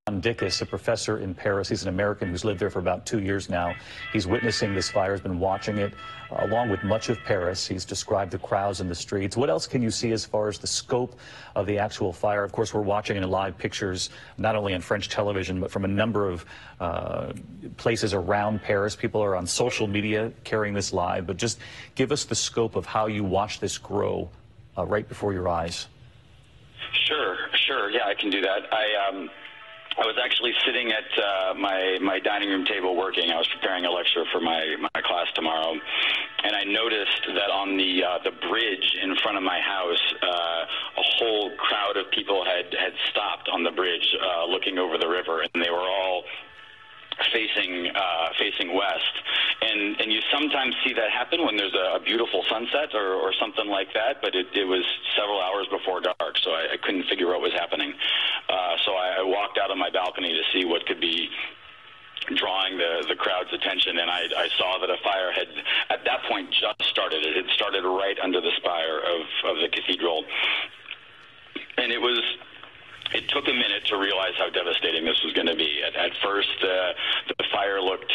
Dickus, a professor in Paris. He's an American who's lived there for about 2 years now. He's witnessing this fire, has been watching it along with much of Paris. He's described the crowds in the streets. What else can you see as far as the scope of the actual fire? Of course, we're watching in live pictures, not only on French television, but from a number of places around Paris. People are on social media carrying this live, but just give us the scope of how you watch this grow right before your eyes. Sure. Yeah, I can do that. I was actually sitting at my dining room table working. I was preparing a lecture for my class tomorrow, and I noticed that on the bridge in front of my house, a whole crowd of people had stopped on the bridge, looking over the river, and they were all facing west. And you sometimes see that happen when there's a beautiful sunset or something like that, but it was several hours before dark, so I couldn't figure out what was happening. So I walked out on my balcony to see what could be drawing the crowd's attention, and I saw that a fire had, at that point, just started. It had started right under the spire of the cathedral. And it took a minute to realize how devastating this was going to be. At first, the fire looked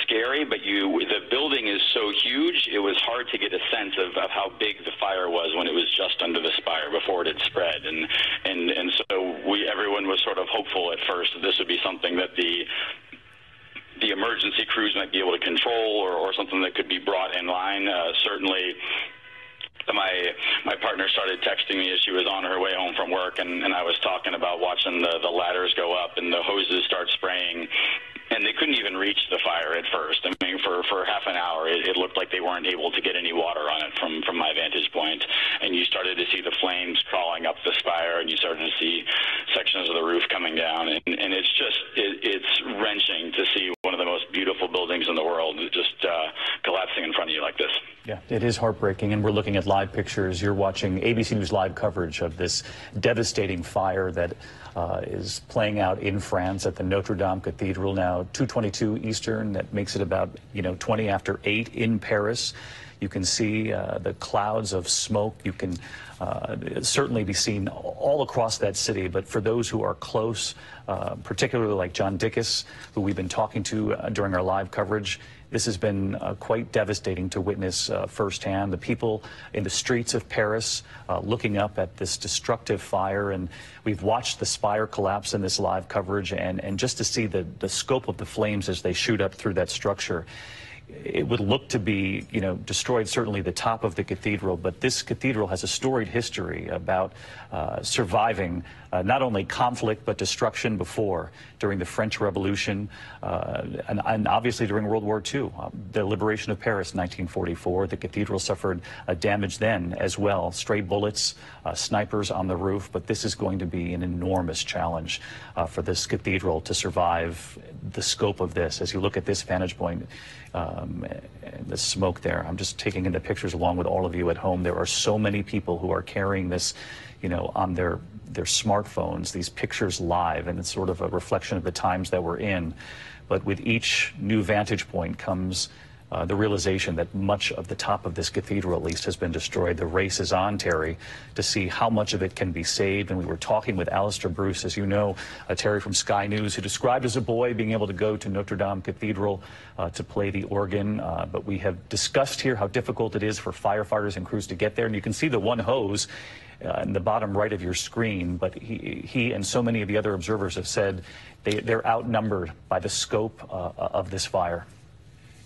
scary, but the building is so huge, it was hard to get a sense of how big the fire was when it was just under the spire before it had spread. And so everyone was sort of hopeful at first that this would be something that the emergency crews might be able to control, or something that could be brought in line. Certainly, my partner started texting me as she was on her way home from work, and I was talking about watching the ladders go up and the hoses start spraying, and they couldn't even reach the fire at first. I mean, for half an hour, it looked like they weren't able to get any water on it from my vantage point, and you started to see the flames crawling up the spire, and you started to see sections of the roof coming down, and it's wrenching to see one of the most beautiful buildings in the world just collapsing in front of you like this. Yeah, it is heartbreaking, and we're looking at live pictures. You're watching ABC News live coverage of this devastating fire that is playing out in France at the Notre Dame Cathedral now, 2:22 Eastern. That makes it about 20 after 8 in Paris. You can see the clouds of smoke. You can certainly be seen all across that city. But for those who are close, particularly like John Dickus, who we've been talking to during our live coverage, this has been quite devastating to witness firsthand. The people in the streets of Paris looking up at this destructive fire, and we've watched the spire collapse in this live coverage, and just to see the scope of the flames as they shoot up through that structure. It would look to be, destroyed, certainly the top of the cathedral, but this cathedral has a storied history about surviving not only conflict but destruction before, during the French Revolution, and obviously during World War II. The liberation of Paris, 1944, the cathedral suffered damage then as well, stray bullets, snipers on the roof, but this is going to be an enormous challenge for this cathedral to survive the scope of this. As you look at this vantage point, the smoke there, I'm just taking in the pictures along with all of you at home. There are so many people who are carrying this, on their smartphones, these pictures live, and it's sort of a reflection of the times that we're in. But with each new vantage point comes the realization that much of the top of this cathedral, at least, has been destroyed. The race is on, Terry, to see how much of it can be saved. And we were talking with Alistair Bruce, as you know, Terry from Sky News, who described as a boy being able to go to Notre Dame Cathedral to play the organ. But we have discussed here how difficult it is for firefighters and crews to get there. And you can see the one hose in the bottom right of your screen, but he and so many of the other observers have said they're outnumbered by the scope of this fire.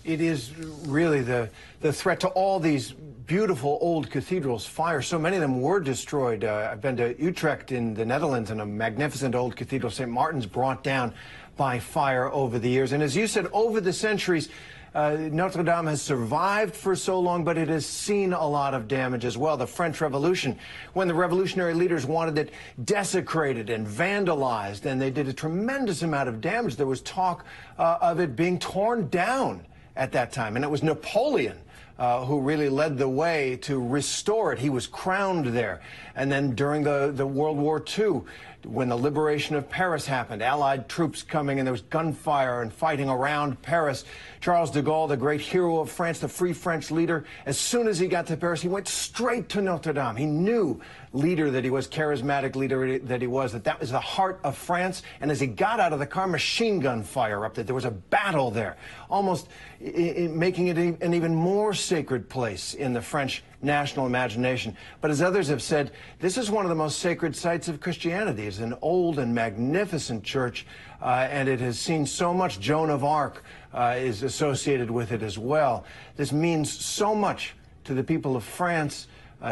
It is really the threat to all these beautiful old cathedrals. Fire, so many of them were destroyed. I've been to Utrecht in the Netherlands, and a magnificent old cathedral, St. Martin's, brought down by fire over the years. And as you said, over the centuries, Notre Dame has survived for so long, but it has seen a lot of damage as well. The French Revolution, when the revolutionary leaders wanted it desecrated and vandalized, and they did a tremendous amount of damage. There was talk of it being torn down at that time, and it was Napoleon who really led the way to restore it. He was crowned there. And then during the World War II, when the liberation of Paris happened, Allied troops coming, and there was gunfire and fighting around Paris, Charles de Gaulle, the great hero of France, the free French leader, as soon as he got to Paris, he went straight to Notre Dame. He knew, leader that he was, charismatic leader that he was, that was the heart of France. And as he got out of the car, machine gun fire up there. There was a battle there, almost making it an even more sacred place in the French national imagination. But as others have said, this is one of the most sacred sites of Christianity. It's an old and magnificent church, and it has seen so much. Joan of Arc is associated with it as well. This means so much to the people of France,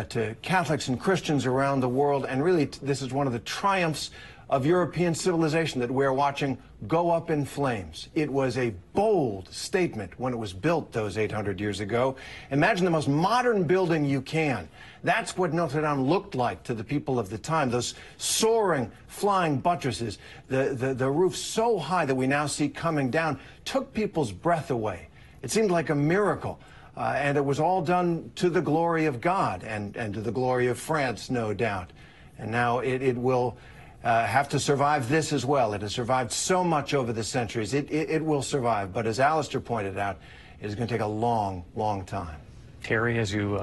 to Catholics and Christians around the world, and really this is one of the triumphs of European civilization that we're watching go up in flames. It was a bold statement when it was built those 800 years ago. Imagine the most modern building you can. That's what Notre Dame looked like to the people of the time. Those soaring, flying buttresses, the roof so high that we now see coming down, took people's breath away. It seemed like a miracle. And it was all done to the glory of God and to the glory of France, no doubt. And now it will have to survive this as well. It has survived so much over the centuries. It will survive. But as Alistair pointed out, it is going to take a long, long time. Terry, as you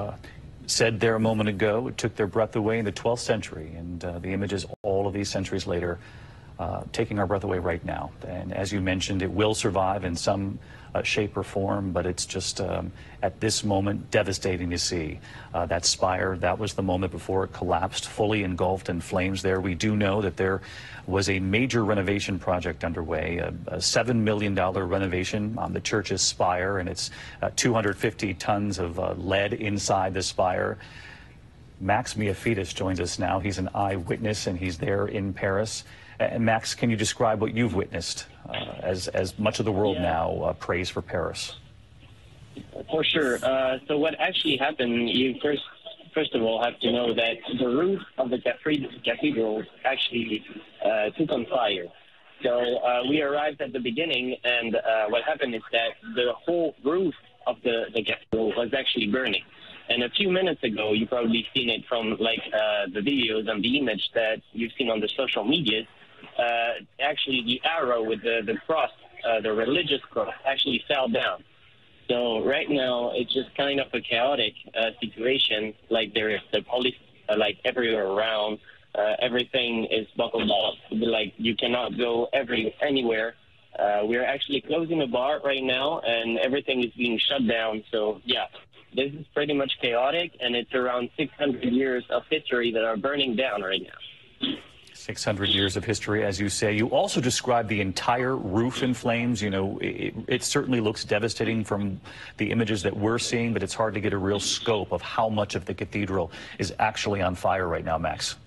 said there a moment ago, it took their breath away in the 12th century. And the images all of these centuries later taking our breath away right now. And as you mentioned, it will survive in some shape or form, but it's just at this moment devastating to see. That spire, that was the moment before it collapsed, fully engulfed in flames there. We do know that there was a major renovation project underway, a $7 million renovation on the church's spire, and it's 250 tons of lead inside the spire. Max Miafitis joins us now. He's an eyewitness, and he's there in Paris. And Max, can you describe what you've witnessed as much of the world now prays for Paris? For sure. So what actually happened, you first of all have to know that the roof of the cathedral actually took on fire. So we arrived at the beginning, and what happened is that the whole roof of the cathedral was actually burning. And a few minutes ago, you've probably seen it from the videos and the image that you've seen on the social media. Actually, the arrow with the cross, the religious cross, actually fell down. So right now, it's just kind of a chaotic situation. Like there is the police everywhere around. Everything is buckled up. Like you cannot go anywhere. We're actually closing a bar right now, and everything is being shut down. So yeah, this is pretty much chaotic, and it's around 600 years of history that are burning down right now. 600 years of history, as you say. You also described the entire roof in flames. You know, it certainly looks devastating from the images that we're seeing, but it's hard to get a real scope of how much of the cathedral is actually on fire right now, Max.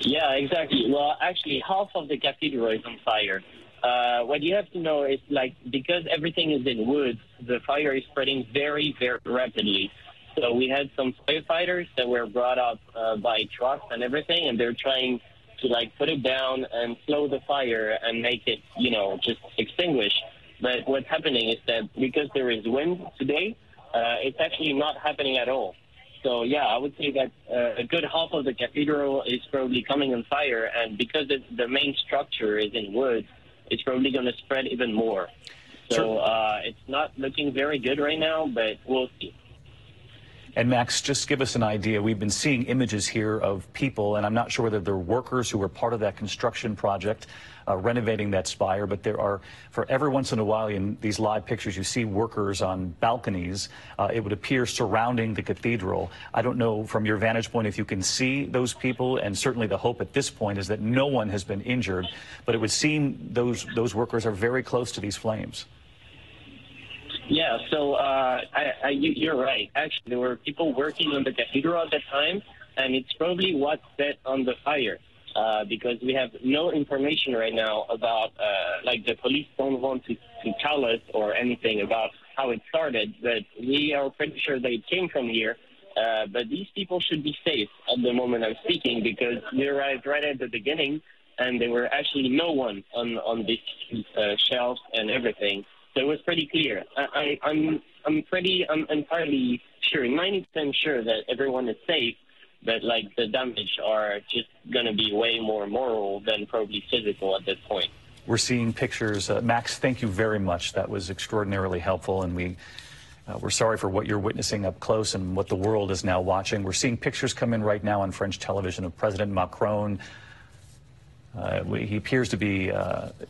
Yeah, exactly. Well, actually, half of the cathedral is on fire. What you have to know is, because everything is in wood, the fire is spreading very, very rapidly. So we had some firefighters that were brought up by trucks and everything, and they're trying to put it down and slow the fire and make it, just extinguish. But what's happening is that because there is wind today, it's actually not happening at all. So yeah, I would say that a good half of the cathedral is probably coming on fire, and because the main structure is in wood, it's probably going to spread even more. So it's not looking very good right now, but we'll see. And Max, just give us an idea. We've been seeing images here of people, and I'm not sure whether they're workers who were part of that construction project renovating that spire, but there are, for every once in a while in these live pictures, you see workers on balconies. It would appear surrounding the cathedral. I don't know from your vantage point if you can see those people, and certainly the hope at this point is that no one has been injured, but it would seem those workers are very close to these flames. Yeah, so you're right. Actually, there were people working on the cathedral at that time, and it's probably what set on the fire, because we have no information right now about, the police don't want to tell us or anything about how it started, but we are pretty sure that it came from here. But these people should be safe at the moment I'm speaking, because they arrived right at the beginning, and there were actually no one on these shelves and everything. So it was pretty clear. I'm entirely sure, 90% sure that everyone is safe, but like the damage are just going to be way more moral than probably physical at this point. We're seeing pictures. Max, thank you very much. That was extraordinarily helpful, and we're sorry for what you're witnessing up close and what the world is now watching. We're seeing pictures come in right now on French television of President Macron. He appears to be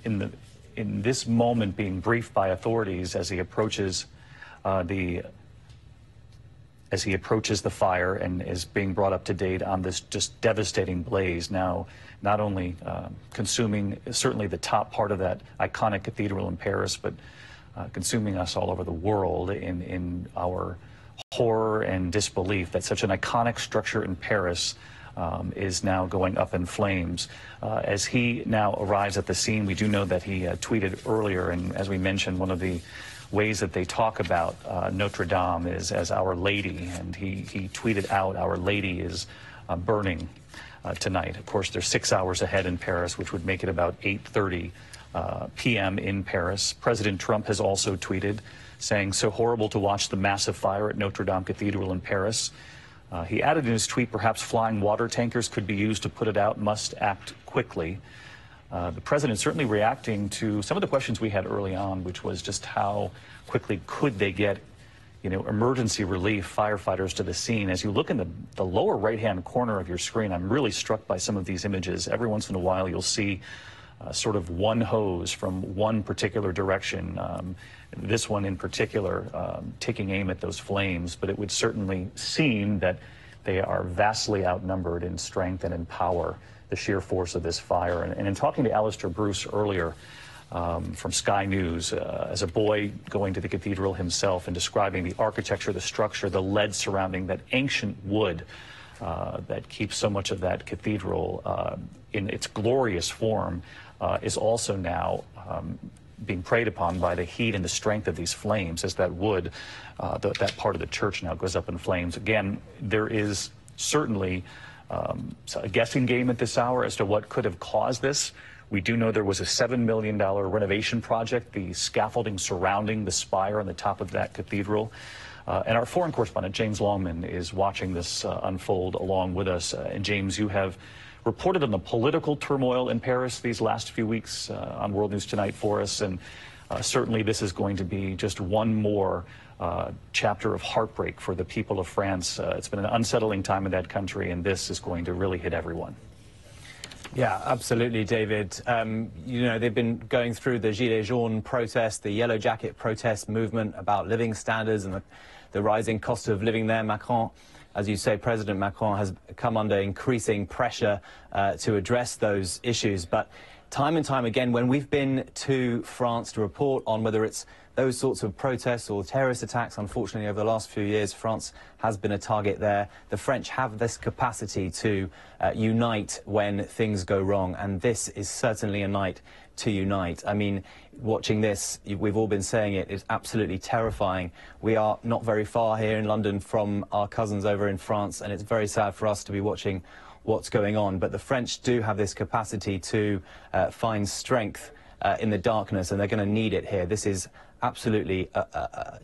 in this moment being briefed by authorities as he approaches the fire and is being brought up to date on this just devastating blaze now, not only consuming certainly the top part of that iconic cathedral in Paris, but consuming us all over the world in our horror and disbelief that such an iconic structure in Paris is now going up in flames. As he now arrives at the scene, we do know that he tweeted earlier, and as we mentioned, one of the ways that they talk about Notre Dame is as Our Lady, and he tweeted out, Our Lady is burning tonight. Of course, they're 6 hours ahead in Paris, which would make it about 8:30 p.m. in Paris. President Trump has also tweeted, saying, so horrible to watch the massive fire at Notre Dame Cathedral in Paris. He added in his tweet, perhaps flying water tankers could be used to put it out, must act quickly. The president certainly reacting to some of the questions we had early on, which was just how quickly could they get, emergency relief firefighters to the scene. As you look in the lower right-hand corner of your screen, I'm really struck by some of these images. Every once in a while, you'll see sort of one hose from one particular direction. This one in particular taking aim at those flames, but it would certainly seem that they are vastly outnumbered in strength and in power, the sheer force of this fire. And in talking to Alistair Bruce earlier from Sky News, as a boy going to the cathedral himself and describing the architecture, the structure, the lead surrounding that ancient wood that keeps so much of that cathedral in its glorious form, is also now being preyed upon by the heat and the strength of these flames as that wood, that part of the church now goes up in flames. Again, there is certainly a guessing game at this hour as to what could have caused this. We do know there was a $7 million renovation project, the scaffolding surrounding the spire on the top of that cathedral. And our foreign correspondent, James Longman, is watching this unfold along with us. And James, you have reported on the political turmoil in Paris these last few weeks on World News Tonight for us. And certainly this is going to be just one more chapter of heartbreak for the people of France. It's been an unsettling time in that country, and this is going to really hit everyone. Yeah, absolutely, David. They've been going through the Gilets jaunes protest, the Yellow Jacket protest movement about living standards and the rising cost of living there. Macron, as you say, President Macron has come under increasing pressure to address those issues. But time and time again, when we've been to France to report on whether it's those sorts of protests or terrorist attacks, unfortunately, over the last few years, France has been a target there. The French have this capacity to unite when things go wrong, and this is certainly a night to unite. I mean, watching this, we've all been saying it, is absolutely terrifying. We are not very far here in London from our cousins over in France, and it's very sad for us to be watching what's going on. But the French do have this capacity to find strength in the darkness, and they're going to need it here. This is absolutely,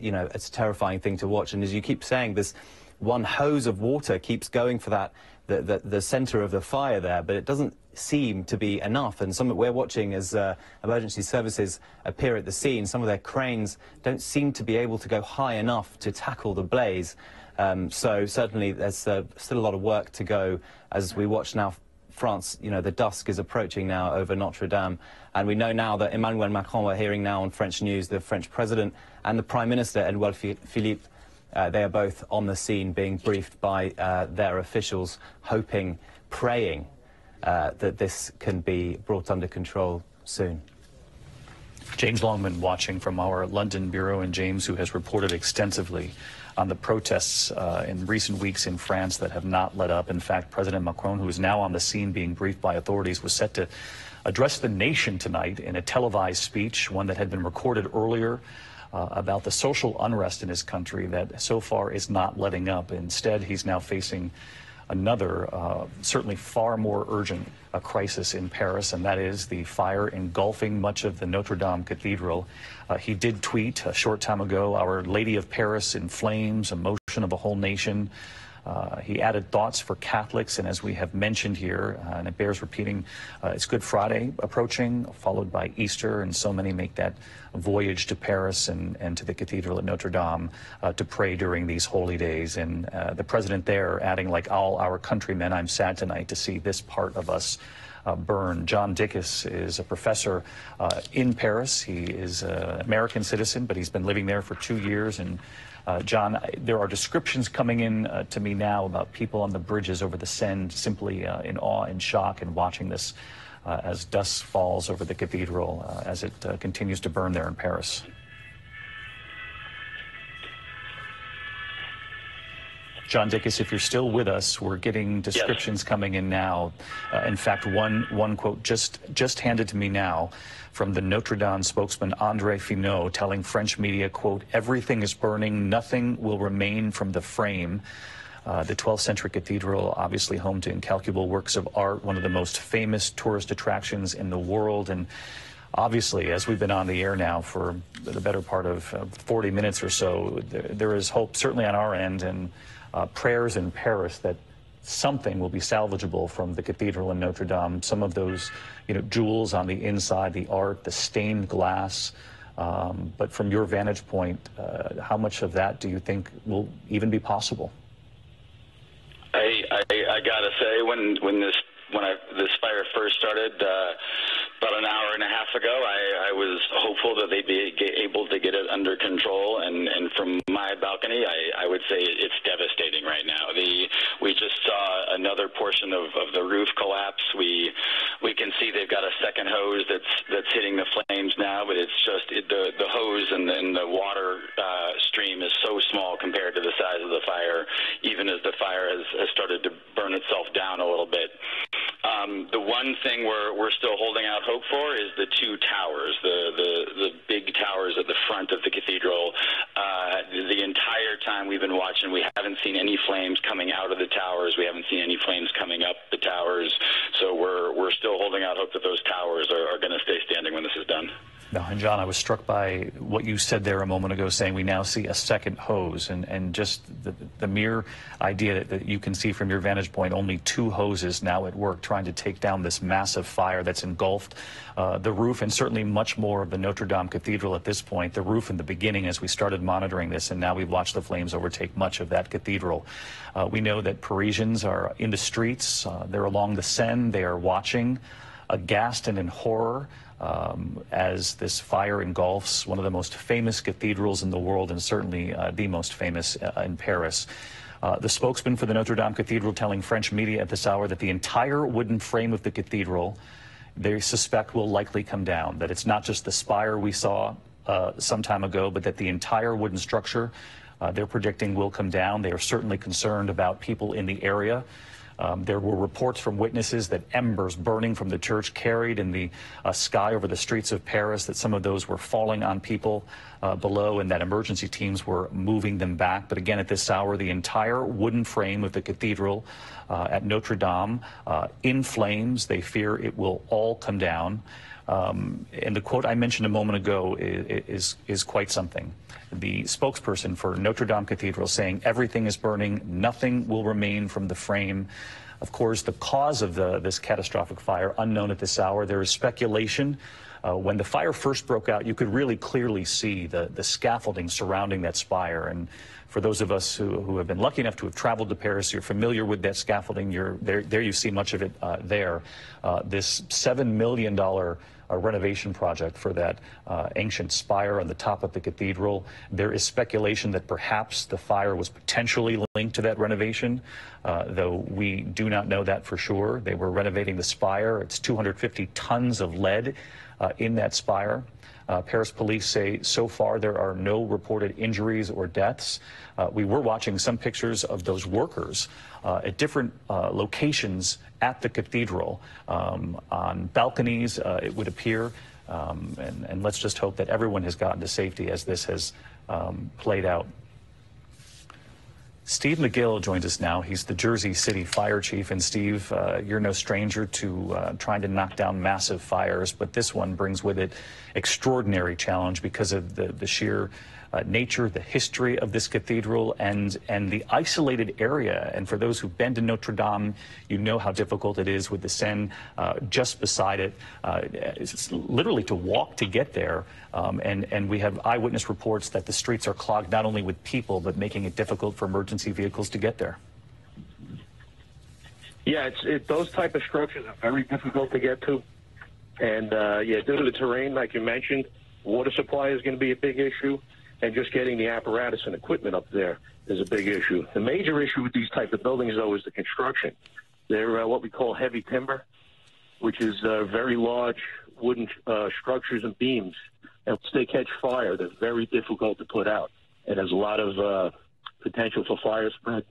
it's a terrifying thing to watch. And as you keep saying, this one hose of water keeps going for that, the center of the fire there, but it doesn't seem to be enough. And we're watching as emergency services appear at the scene. Some of their cranes don't seem to be able to go high enough to tackle the blaze. So certainly there's still a lot of work to go as we watch now. France, the dusk is approaching now over Notre Dame, and we know now that Emmanuel Macron, we're hearing now on French news, the French president and the Prime Minister, Edouard Philippe, they are both on the scene being briefed by their officials, hoping, praying that this can be brought under control soon. James Longman watching from our London bureau, and James, who has reported extensively on the protests in recent weeks in France that have not let up. In fact, President Macron, who is now on the scene being briefed by authorities, was set to address the nation tonight in a televised speech, one that had been recorded earlier, about the social unrest in his country that so far is not letting up. Instead, he's now facing another, certainly far more urgent crisis in Paris, and that is the fire engulfing much of the Notre Dame Cathedral. He did tweet a short time ago, "Our Lady of Paris in flames, emotion of a whole nation." He added thoughts for Catholics, and as we have mentioned here, and it bears repeating, it's Good Friday approaching, followed by Easter, and so many make that voyage to Paris and to the Cathedral at Notre Dame to pray during these holy days. And the president there adding, "Like all our countrymen, I'm sad tonight to see this part of us burn." John Dickus is a professor in Paris. He is an American citizen, but he's been living there for 2 years. And John, there are descriptions coming in to me now about people on the bridges over the Seine simply in awe and shock and watching this as dust falls over the cathedral as it continues to burn there in Paris. John Dickus, if you're still with us, we're getting descriptions coming in now. In fact, one quote just handed to me now from the Notre Dame spokesman André Finot telling French media, quote, "Everything is burning, nothing will remain from the frame." The 12th century cathedral, obviously home to incalculable works of art, one of the most famous tourist attractions in the world. And obviously, as we've been on the air now for the better part of 40 minutes or so, there is hope, certainly on our end, and prayers in Paris that something will be salvageable from the cathedral in Notre Dame. Some of those, jewels on the inside, the art, the stained glass. But from your vantage point, how much of that do you think will even be possible? I gotta say, when this fire first started about an hour and a half ago, I was hopeful that they'd be able to get it under control. And from my balcony, I would say it's devastating right now. We just saw another portion of the roof collapse. We can see they've got a second hose that's hitting the flames now, but it's just the hose and the water stream is so small compared to the size of the fire, even as the fire has started to burn itself down a little bit. The one thing we're still holding out hope for is the two towers, the big towers at the front of the cathedral. The entire time we've been watching, we haven't seen any flames coming out of the towers. We haven't seen any flames coming up the towers. So we're still holding out hope that those towers are going to stay standing when this is done. No, and John, I was struck by what you said there a moment ago, saying we now see a second hose, and just the mere idea that you can see from your vantage point only two hoses now at work trying to take down this massive fire that's engulfed the roof and certainly much more of the Notre Dame Cathedral at this point. The roof in the beginning as we started monitoring this, and now we've watched the flames overtake much of that cathedral. We know that Parisians are in the streets. They're along the Seine. They are watching, aghast and in horror, as this fire engulfs one of the most famous cathedrals in the world, and certainly the most famous in Paris. The spokesman for the Notre Dame Cathedral telling French media at this hour that the entire wooden frame of the cathedral, they suspect, will likely come down, that it's not just the spire we saw some time ago, but that the entire wooden structure they're predicting will come down. They are certainly concerned about people in the area. There were reports from witnesses that embers burning from the church carried in the sky over the streets of Paris, that some of those were falling on people below, and that emergency teams were moving them back. But again, at this hour, the entire wooden frame of the cathedral at Notre Dame in flames. They fear it will all come down. And the quote I mentioned a moment ago is quite something. The spokesperson for Notre Dame Cathedral saying everything is burning, nothing will remain from the frame. Of course, the cause of this catastrophic fire, unknown at this hour. There is speculation. When the fire first broke out, you could really clearly see the scaffolding surrounding that spire. And for those of us who have been lucky enough to have traveled to Paris, you're familiar with that scaffolding. There you see much of it there. This $7 million renovation project for that ancient spire on the top of the cathedral. There is speculation that perhaps the fire was potentially linked to that renovation, though we do not know that for sure. They were renovating the spire. It's 250 tons of lead in that spire. Paris police say so far there are no reported injuries or deaths. We were watching some pictures of those workers at different locations at the cathedral, on balconies, it would appear. And let's just hope that everyone has gotten to safety as this has played out. Steve McGill joins us now. He's the Jersey City Fire Chief. And Steve, you're no stranger to trying to knock down massive fires, but this one brings with it extraordinary challenge because of the sheer nature, the history of this cathedral, and the isolated area. And for those who've been to Notre Dame, you know how difficult it is with the Seine just beside it. It's literally to walk to get there. And we have eyewitness reports that the streets are clogged not only with people, but making it difficult for emergency vehicles to get there. Yeah, those type of structures are very difficult to get to. And, yeah, due to the terrain, like you mentioned, water supply is going to be a big issue. And just getting the apparatus and equipment up there is a big issue. The major issue with these type of buildings, though, is the construction. They're what we call heavy timber, which is very large wooden structures and beams. And once they catch fire, they're very difficult to put out. And there's a lot of potential for fire spread.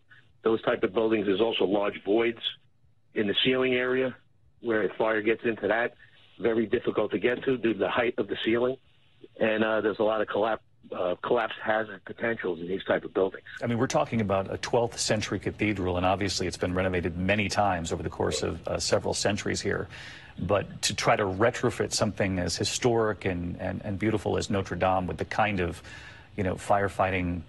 Those type of buildings, there's also large voids in the ceiling area where if fire gets into that, very difficult to get to due to the height of the ceiling. And there's a lot of collapse hazard potentials in these type of buildings. I mean, we're talking about a 12th century cathedral, and obviously it's been renovated many times over the course of several centuries here. But to try to retrofit something as historic and beautiful as Notre Dame with the kind of, firefighting,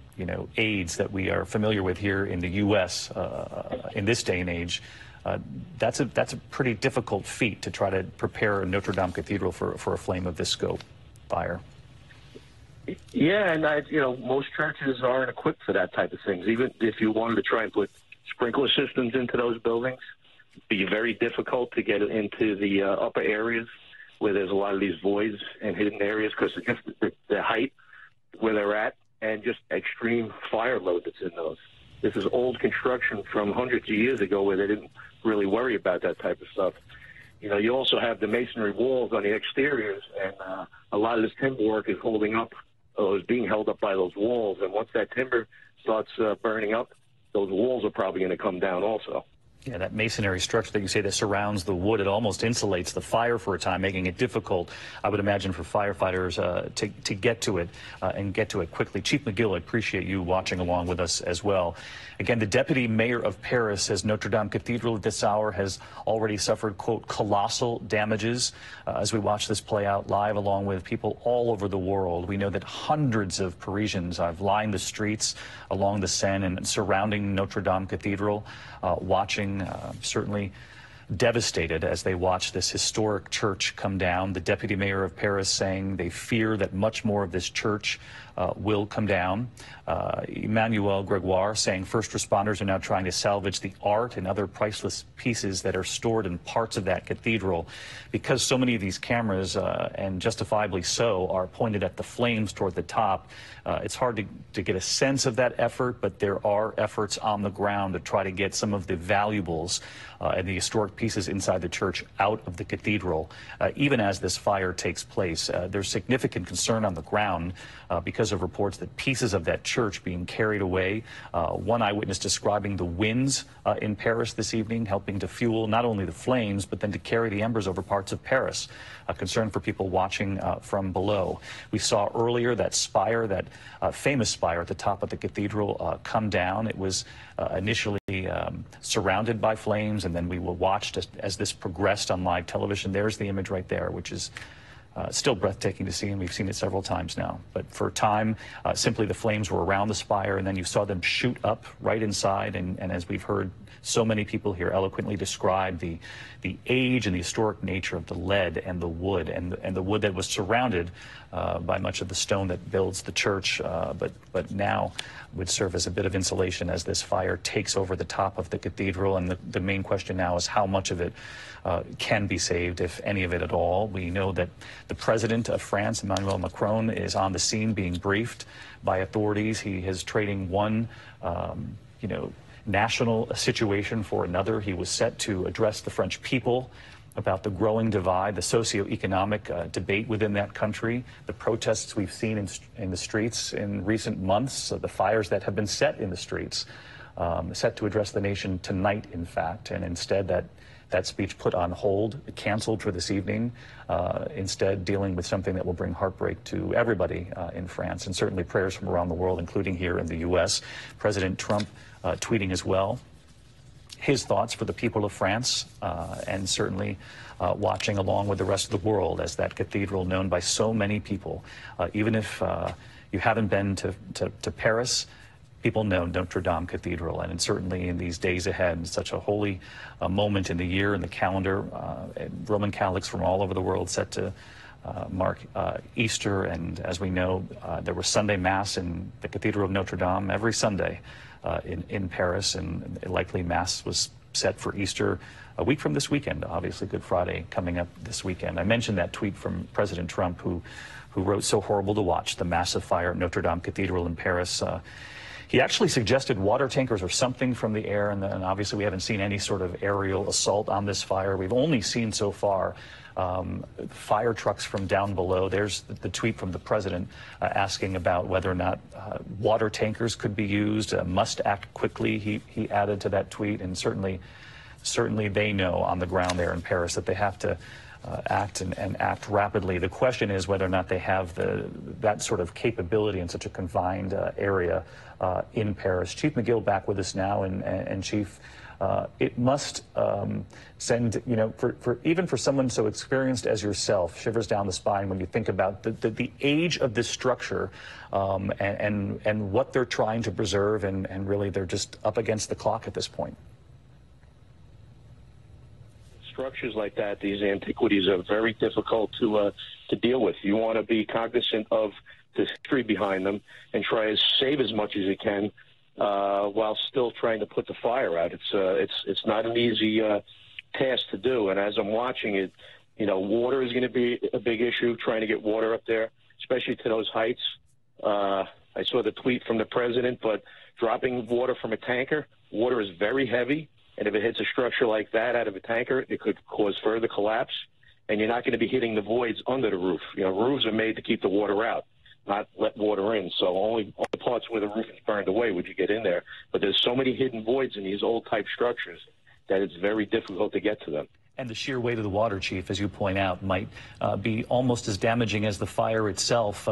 aids that we are familiar with here in the U.S. In this day and age, that's a pretty difficult feat to try to prepare a Notre Dame cathedral for a flame of this scope fire. Yeah, and most churches aren't equipped for that type of things. Even if you wanted to try and put sprinkler systems into those buildings, it'd be very difficult to get into the upper areas where there's a lot of these voids and hidden areas because of just the height where they're at and just extreme fire load that's in those. This is old construction from hundreds of years ago where they didn't really worry about that type of stuff. You also have the masonry walls on the exteriors, and a lot of this timber work is holding up, or is being held up by those walls. And once that timber starts burning up, those walls are probably going to come down also. Yeah, that masonry structure that you say that surrounds the wood, it almost insulates the fire for a time, making it difficult, I would imagine, for firefighters to get to it and get to it quickly. Chief McGill, I appreciate you watching along with us as well. Again, the deputy mayor of Paris says Notre Dame Cathedral at this hour has already suffered, quote, colossal damages. As we watch this play out live along with people all over the world, we know that hundreds of Parisians have lined the streets along the Seine and surrounding Notre Dame Cathedral, watching, certainly devastated as they watch this historic church come down. The deputy mayor of Paris saying they fear that much more of this church will come down. Emmanuel Gregoire saying first responders are now trying to salvage the art and other priceless pieces that are stored in parts of that cathedral. Because so many of these cameras, and justifiably so, are pointed at the flames toward the top, it's hard to get a sense of that effort, but there are efforts on the ground to try to get some of the valuables and the historic pieces inside the church out of the cathedral, even as this fire takes place. There's significant concern on the ground because of reports that pieces of that church being carried away. One eyewitness describing the winds in Paris this evening, helping to fuel not only the flames, but then to carry the embers over parts of Paris. A concern for people watching from below. We saw earlier that spire, that famous spire at the top of the cathedral come down. It was initially surrounded by flames, and then we watched as this progressed on live television. There's the image right there, which is still breathtaking to see, and we've seen it several times now. But for a time, simply the flames were around the spire, and then you saw them shoot up right inside. And as we've heard so many people here eloquently describe the age and the historic nature of the lead and the wood, and the wood that was surrounded by much of the stone that builds the church, but now would serve as a bit of insulation as this fire takes over the top of the cathedral. And the main question now is how much of it can be saved, if any of it at all. We know that the president of France, Emmanuel Macron, is on the scene being briefed by authorities. He is trading one, national situation for another. He was set to address the French people about the growing divide, the socioeconomic debate within that country, the protests we've seen in the streets in recent months, the fires that have been set in the streets. set to address the nation tonight, in fact, and instead that speech put on hold, canceled for this evening, instead dealing with something that will bring heartbreak to everybody in France, and certainly prayers from around the world, including here in the U.S. President Trump tweeting as well his thoughts for the people of France, and certainly watching along with the rest of the world as that cathedral known by so many people. Even if you haven't been to Paris, people know Notre Dame Cathedral, and certainly in these days ahead, such a holy moment in the year, in the calendar, Roman Catholics from all over the world set to mark Easter, and as we know, there was Sunday Mass in the Cathedral of Notre Dame every Sunday in Paris, and likely Mass was set for Easter a week from this weekend, obviously Good Friday coming up this weekend. I mentioned that tweet from President Trump, who wrote, "So horrible to watch, the massive fire at Notre Dame Cathedral in Paris." He actually suggested water tankers or something from the air, and obviously we haven't seen any sort of aerial assault on this fire. We've only seen so far fire trucks from down below. There's the tweet from the president asking about whether or not water tankers could be used, must act quickly, he added to that tweet, and certainly they know on the ground there in Paris that they have to act and act rapidly. The question is whether or not they have that sort of capability in such a confined area in Paris. Chief McGill back with us now, and Chief, it must send, even for someone so experienced as yourself, shivers down the spine when you think about the age of this structure and what they're trying to preserve, and really they're just up against the clock at this point. Structures like that, these antiquities, are very difficult to deal with. You want to be cognizant of the history behind them and try to save as much as you can while still trying to put the fire out. It's not an easy task to do. And as I'm watching it, water is going to be a big issue, trying to get water up there, especially to those heights. I saw the tweet from the president, but dropping water from a tanker, water is very heavy. And if it hits a structure like that out of a tanker, it could cause further collapse. And you're not going to be hitting the voids under the roof. Roofs are made to keep the water out, not let water in. So only the parts where the roof is burned away would you get in there. But there's so many hidden voids in these old type structures that it's very difficult to get to them. And the sheer weight of the water, Chief, as you point out, might be almost as damaging as the fire itself.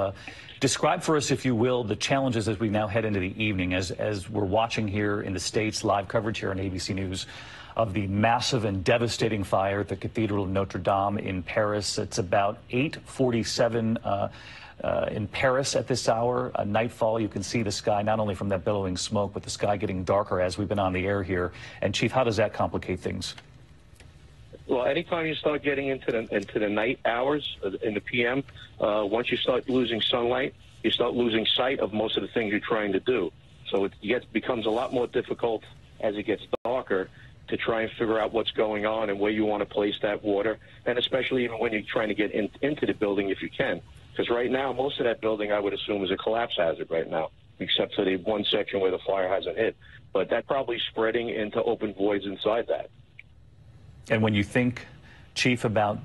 Describe for us, if you will, the challenges as we now head into the evening, as we're watching here in the States, live coverage here on ABC News of the massive and devastating fire at the Cathedral of Notre Dame in Paris. It's about 8:47 in Paris at this hour. Nightfall, you can see the sky, not only from that billowing smoke, but the sky getting darker as we've been on the air here. And, Chief, how does that complicate things? Well, anytime you start getting into the night hours in the PM, once you start losing sunlight, you start losing sight of most of the things you're trying to do. So it becomes a lot more difficult as it gets darker to try and figure out what's going on and where you want to place that water, and especially even when you're trying to get into the building if you can. Because right now, most of that building, I would assume, is a collapse hazard right now, except for the one section where the fire hasn't hit. But that's probably spreading into open voids inside that. And when you think, Chief, about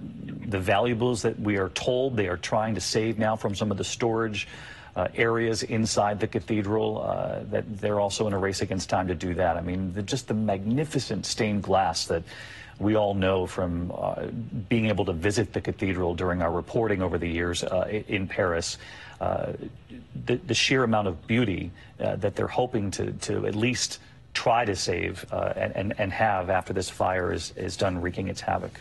the valuables that we are told they are trying to save now from some of the storage areas inside the cathedral, that they're also in a race against time to do that. I mean, just the magnificent stained glass that we all know from being able to visit the cathedral during our reporting over the years in Paris, the sheer amount of beauty that they're hoping to at least try to save and have after this fire is done wreaking its havoc.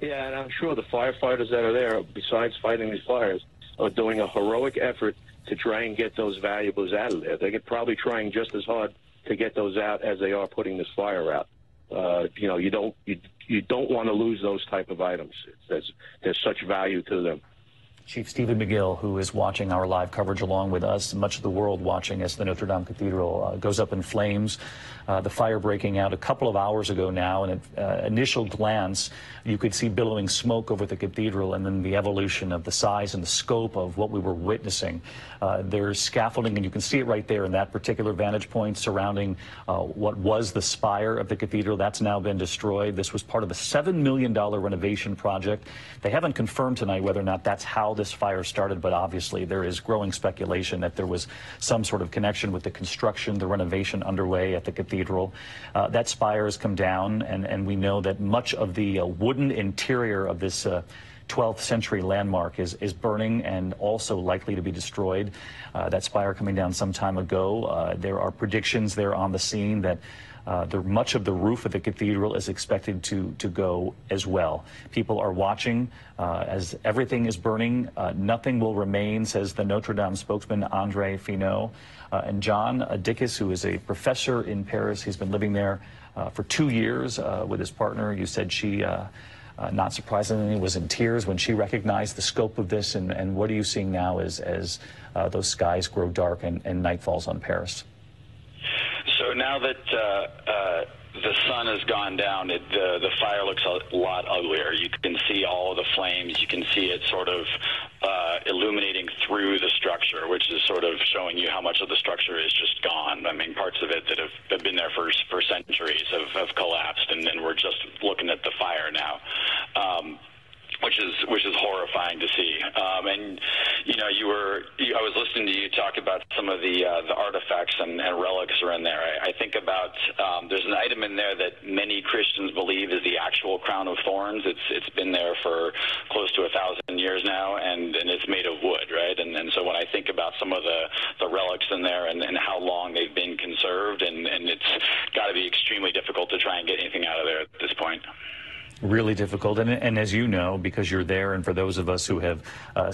Yeah, and I'm sure the firefighters that are there, besides fighting these fires, are doing a heroic effort to try and get those valuables out of there. They're probably trying just as hard to get those out as they are putting this fire out. You don't want to lose those type of items. There's such value to them. Chief Stephen McGill, who is watching our live coverage along with us, much of the world watching as the Notre Dame Cathedral goes up in flames. The fire breaking out a couple of hours ago now, and at initial glance, you could see billowing smoke over the cathedral, and then the evolution of the size and the scope of what we were witnessing. There's scaffolding, and you can see it right there in that particular vantage point surrounding what was the spire of the cathedral. That's now been destroyed. This was part of a $7 million renovation project. They haven't confirmed tonight whether or not that's how this fire started, but obviously there is growing speculation that there was some sort of connection with the construction, the renovation underway at the cathedral. That spire has come down, and we know that much of the wooden interior of this 12th century landmark is burning and also likely to be destroyed. That spire coming down some time ago. There are predictions there on the scene that much of the roof of the cathedral is expected to go as well. People are watching as everything is burning. Nothing will remain, says the Notre Dame spokesman, Andre Finot. And John Dickus, who is a professor in Paris, he's been living there for 2 years with his partner. You said she, not surprisingly, was in tears when she recognized the scope of this. And what are you seeing now as those skies grow dark and night falls on Paris? So now that the sun has gone down, the fire looks a lot uglier. You can see all of the flames. You can see it sort of illuminating through the structure, which is sort of showing you how much of the structure is just gone. I mean, parts of it that have been there for centuries have collapsed, and we're just looking at the fire now. Which is horrifying to see. And you know, I was listening to you talk about some of the artifacts and relics are in there. I think about there's an item in there that many Christians believe is the actual crown of thorns. It's been there for close to 1,000 years now, and it's made of wood, right? And so when I think about some of the relics in there and how long they've been conserved, and it's got to be extremely difficult to try and get anything out of there at this point. Really difficult, and as you know, because you're there, and for those of us who have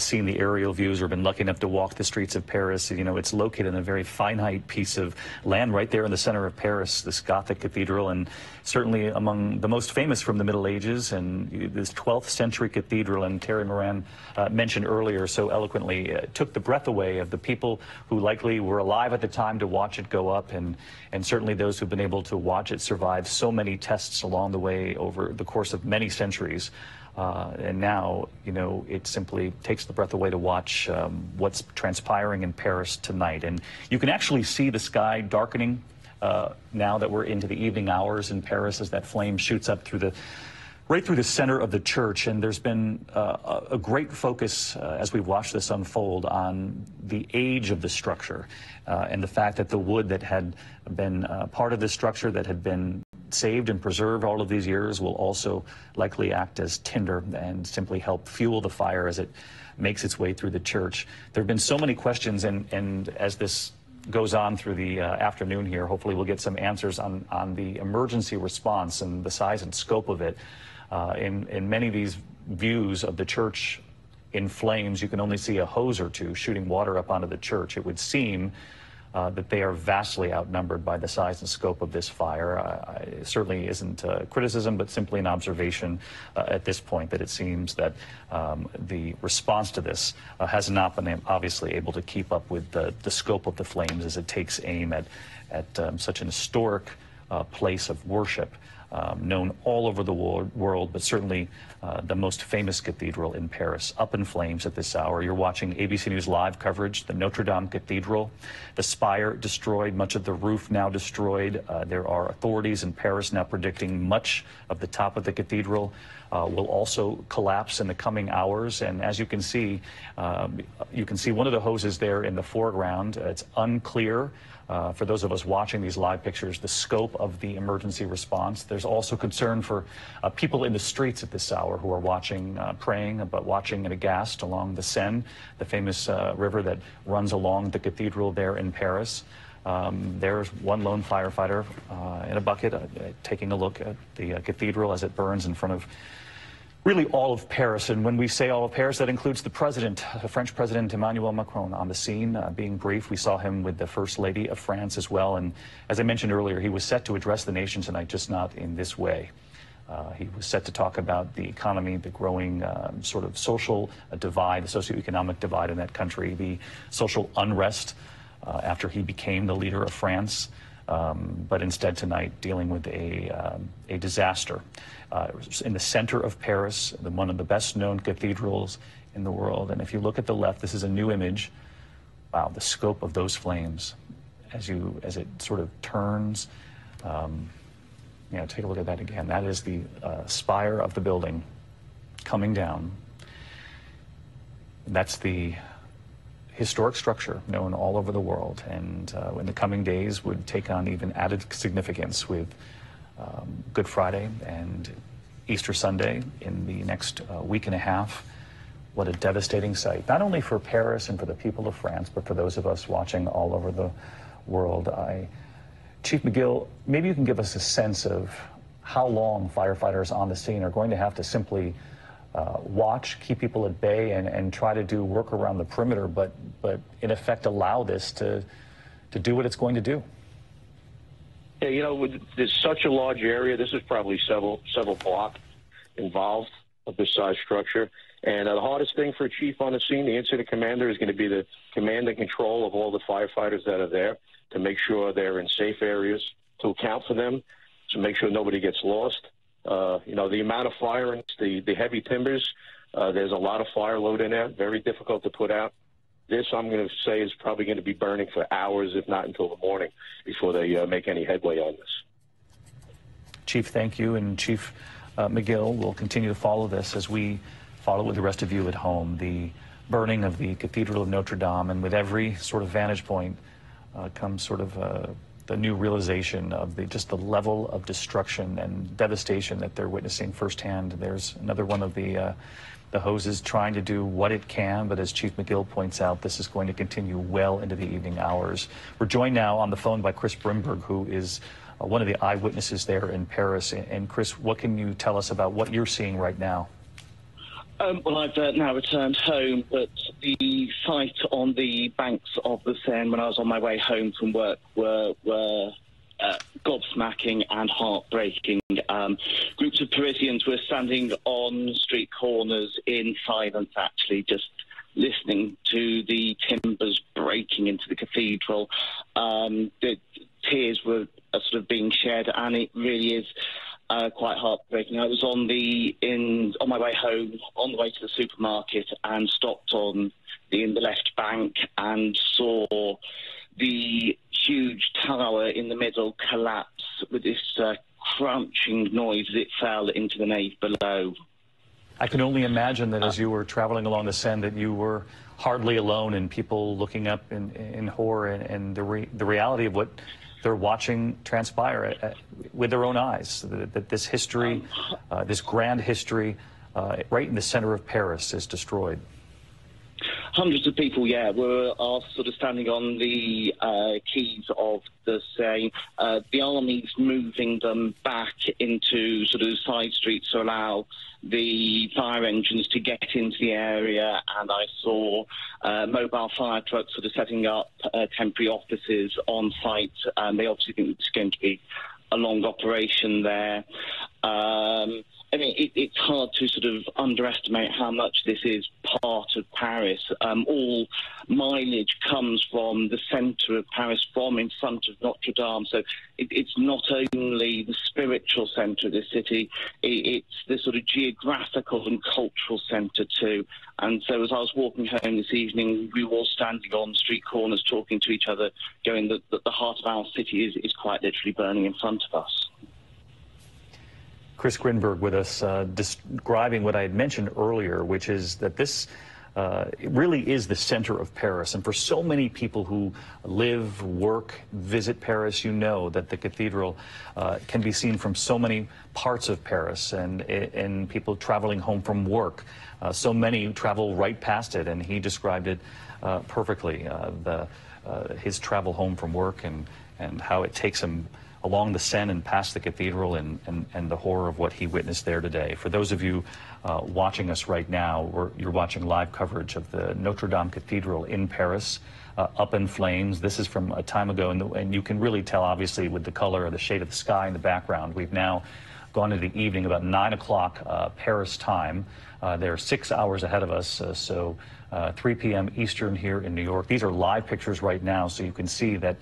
seen the aerial views or been lucky enough to walk the streets of Paris, you know, it's located in a very finite piece of land right there in the center of Paris, this Gothic cathedral, and certainly among the most famous from the Middle Ages, and this 12th century cathedral, and Terry Moran mentioned earlier so eloquently, took the breath away of the people who likely were alive at the time to watch it go up, and certainly those who've been able to watch it survive so many tests along the way over the course of many centuries. And now, you know, it simply takes the breath away to watch what's transpiring in Paris tonight. And you can actually see the sky darkening now that we're into the evening hours in Paris as that flame shoots up right through the center of the church. And there's been a great focus as we've watched this unfold on the age of the structure and the fact that the wood that had been part of this structure that had been saved and preserved all of these years will also likely act as tinder and simply help fuel the fire as it makes its way through the church. There have been so many questions, and as this goes on through the afternoon here, hopefully we'll get some answers on the emergency response and the size and scope of it. In many of these views of the church in flames, you can only see a hose or two shooting water up onto the church. It would seem that they are vastly outnumbered by the size and scope of this fire. It certainly isn't a criticism, but simply an observation at this point that it seems that the response to this has not been obviously able to keep up with the scope of the flames as it takes aim at such an historic place of worship. Known all over the world, but certainly the most famous cathedral in Paris, up in flames at this hour. You're watching ABC News live coverage, the Notre Dame Cathedral, the spire destroyed, much of the roof now destroyed. There are authorities in Paris now predicting much of the top of the cathedral will also collapse in the coming hours. And as you can see one of the hoses there in the foreground. It's unclear. For those of us watching these live pictures, the scope of the emergency response. There's also concern for people in the streets at this hour who are watching, praying, but watching and aghast along the Seine, the famous river that runs along the cathedral there in Paris. There's one lone firefighter in a bucket taking a look at the cathedral as it burns in front of really all of Paris. And when we say all of Paris, that includes the president, the French President Emmanuel Macron, on the scene, being brief. We saw him with the First Lady of France as well. And as I mentioned earlier, he was set to address the nation tonight, just not in this way. He was set to talk about the economy, the growing sort of social divide, the socioeconomic divide in that country, the social unrest after he became the leader of France. But instead tonight dealing with a disaster in the center of Paris, one of the best known cathedrals in the world. And if you look at the left, this is a new image. Wow, the scope of those flames as it sort of turns. Take a look at that again. That is the spire of the building coming down. That's the historic structure known all over the world, and in the coming days would take on even added significance with Good Friday and Easter Sunday in the next week and a half. What a devastating sight, not only for Paris and for the people of France, but for those of us watching all over the world. Chief McGill, maybe you can give us a sense of how long firefighters on the scene are going to have to simply watch, keep people at bay, and try to do work around the perimeter, but in effect allow this to do what it's going to do. Yeah, you know, there's such a large area. This is probably several blocks involved of this size structure. And the hardest thing for a chief on the scene, the incident commander, is going to be the command and control of all the firefighters that are there to make sure they're in safe areas, to account for them, to make sure nobody gets lost. You know, the amount of fire and the heavy timbers, there's a lot of fire load in there, very difficult to put out. This, I'm going to say, is probably going to be burning for hours, if not until the morning, before they make any headway on this. Chief, thank you. And Chief McGill will continue to follow this as we follow with the rest of you at home, the burning of the Cathedral of Notre Dame. And with every sort of vantage point comes sort of the new realization of just the level of destruction and devastation that they're witnessing firsthand. There's another one of the hoses trying to do what it can, but as Chief McGill points out, this is going to continue well into the evening hours. We're joined now on the phone by Chris Brimberg, who is one of the eyewitnesses there in Paris. And Chris, what can you tell us about what you're seeing right now? Well, I've now returned home, but the sight on the banks of the Seine when I was on my way home from work were gobsmacking and heartbreaking. Groups of Parisians were standing on street corners in silence, actually, just listening to the timbers breaking into the cathedral. The tears were sort of being shed, and it really is quite heartbreaking. I was on my way home, on the way to the supermarket, and stopped in the left bank and saw the huge tower in the middle collapse with this crunching noise as it fell into the nave below. I can only imagine that as you were traveling along the Seine that you were hardly alone, and people looking up in horror and the reality of what they're watching transpire with their own eyes, that this history, this grand history, right in the center of Paris is destroyed. Hundreds of people, are sort of standing on the quays of the Seine. The army's moving them back into sort of side streets to allow the fire engines to get into the area, and I saw mobile fire trucks sort of setting up temporary offices on site. They obviously think it's going to be a long operation there. I mean, it's hard to sort of underestimate how much this is part of Paris. All mileage comes from the centre of Paris, from in front of Notre Dame. So it's not only the spiritual centre of the city, it's the sort of geographical and cultural centre too. And so as I was walking home this evening, we were all standing on street corners talking to each other, going that the heart of our city is quite literally burning in front of us. Chris Grinberg with us, describing what I had mentioned earlier, which is that this really is the center of Paris. And for so many people who live, work, visit Paris, you know that the cathedral can be seen from so many parts of Paris, and people traveling home from work. So many travel right past it, and he described it perfectly, his travel home from work and how it takes him along the Seine and past the cathedral, and the horror of what he witnessed there today. For those of you watching us right now, you're watching live coverage of the Notre Dame Cathedral in Paris, up in flames. This is from a time ago, and you can really tell, obviously, with the color or the shade of the sky in the background. We've now gone into the evening, about 9 o'clock Paris time. They're 6 hours ahead of us, so 3 p.m. Eastern here in New York. These are live pictures right now, so you can see that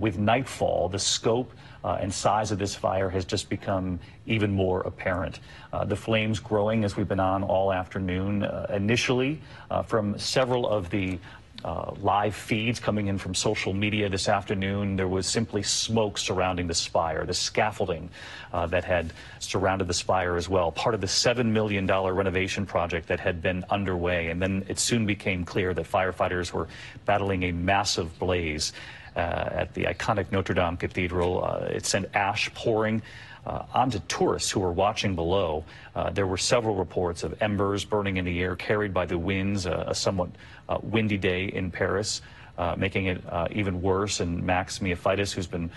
with nightfall, the scope and size of this fire has just become even more apparent. The flames growing as we've been on all afternoon, initially from several of the live feeds coming in from social media this afternoon. There was simply smoke surrounding the spire, the scaffolding that had surrounded the spire as well, part of the $7 million renovation project that had been underway. And then it soon became clear that firefighters were battling a massive blaze at the iconic Notre Dame Cathedral. It sent ash pouring onto tourists who were watching below. There were several reports of embers burning in the air carried by the winds, a somewhat windy day in Paris, making it even worse. And Max Miafidis, who's been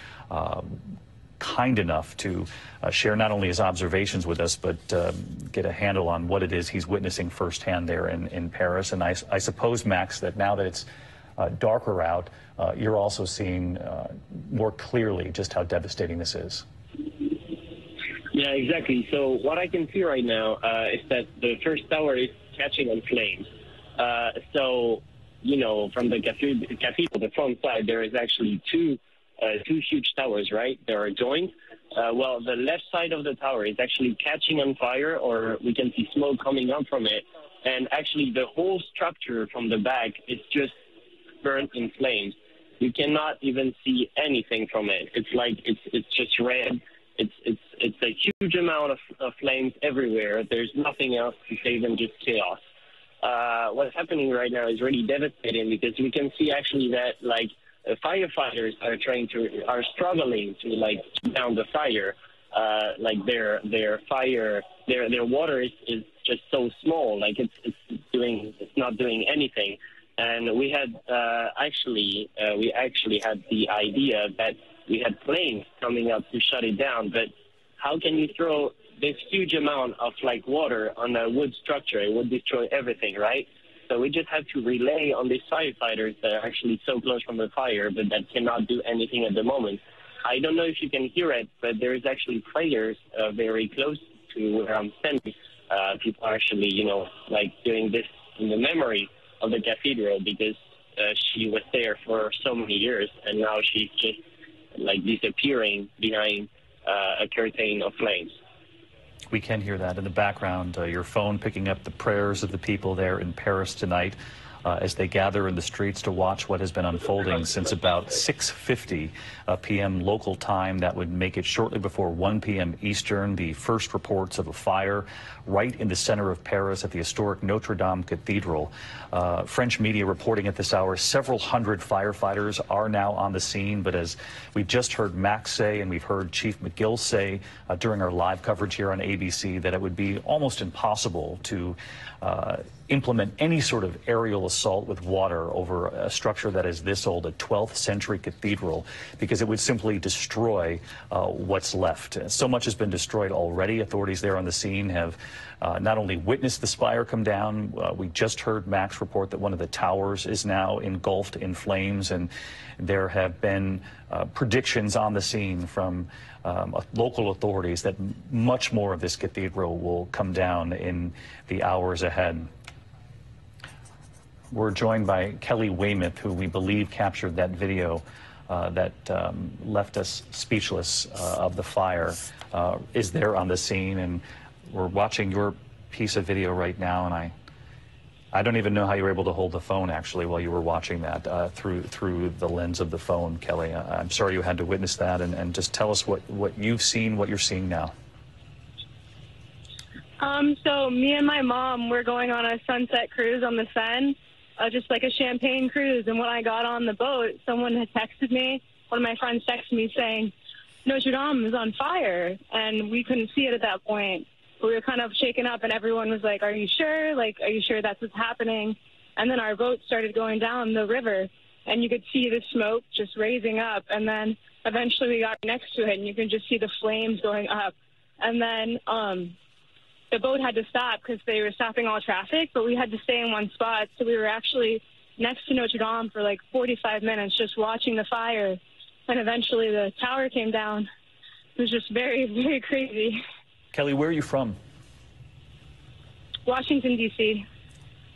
kind enough to share not only his observations with us, but get a handle on what it is he's witnessing firsthand there in Paris. And I suppose, Max, that now that it's darker out, you're also seeing more clearly just how devastating this is. Yeah, exactly. So what I can see right now is that the first tower is catching on flames. So, you know, from the cathedral, the front side, there is actually two huge towers, right? They are joined. Well, the left side of the tower is actually catching on fire, or we can see smoke coming up from it. And actually, the whole structure from the back is just burnt in flames. You cannot even see anything from it. It's like it's just red. It's a huge amount of flames everywhere. There's nothing else to say than just chaos. What's happening right now is really devastating, because we can see actually that like firefighters are struggling to like keep down the fire. Like their water is just so small. Like it's not doing anything. And we had we actually had the idea that we had planes coming up to shut it down, but how can you throw this huge amount of like water on a wood structure? It would destroy everything, right? So we just have to rely on these firefighters that are actually so close from the fire, but that cannot do anything at the moment. I don't know if you can hear it, but there is actually fires very close to where I'm standing. People are actually, you know, like doing this in the memory of the cathedral, because she was there for so many years, and now she's just like disappearing behind a curtain of flames. We can hear that in the background, your phone picking up the prayers of the people there in Paris tonight as they gather in the streets to watch what has been unfolding since about 6:50 p.m. local time. That would make it shortly before 1 p.m. Eastern. The first reports of a fire right in the center of Paris at the historic Notre Dame Cathedral. French media reporting at this hour, several hundred firefighters are now on the scene, but as we've just heard Max say, and we've heard Chief McGill say during our live coverage here on ABC, that it would be almost impossible to implement any sort of aerial assault with water over a structure that is this old, a 12th century cathedral, because it would simply destroy what's left. So much has been destroyed already. Authorities there on the scene have not only witnessed the spire come down, we just heard Max report that one of the towers is now engulfed in flames, and there have been predictions on the scene from local authorities that much more of this cathedral will come down in the hours ahead. We're joined by Kelly Weymouth, who we believe captured that video that left us speechless of the fire, is there on the scene, and we're watching your piece of video right now, and I don't even know how you were able to hold the phone, actually, while you were watching that through the lens of the phone, Kelly. I'm sorry you had to witness that, and just tell us what you've seen, what you're seeing now. So me and my mom were going on a sunset cruise on the Seine, just like a champagne cruise, and when I got on the boat, someone had texted me, one of my friends texted me saying, Notre Dame is on fire, and we couldn't see it at that point. We were kind of shaken up, and everyone was like, are you sure? Like, are you sure that's what's happening? And then our boat started going down the river, and you could see the smoke just raising up. And then eventually we got next to it, and you can just see the flames going up. And then the boat had to stop because they were stopping all traffic, but we had to stay in one spot. So we were actually next to Notre Dame for like 45 minutes just watching the fire. And eventually the tower came down. It was just very, very crazy. Kelly, where are you from? Washington, D.C.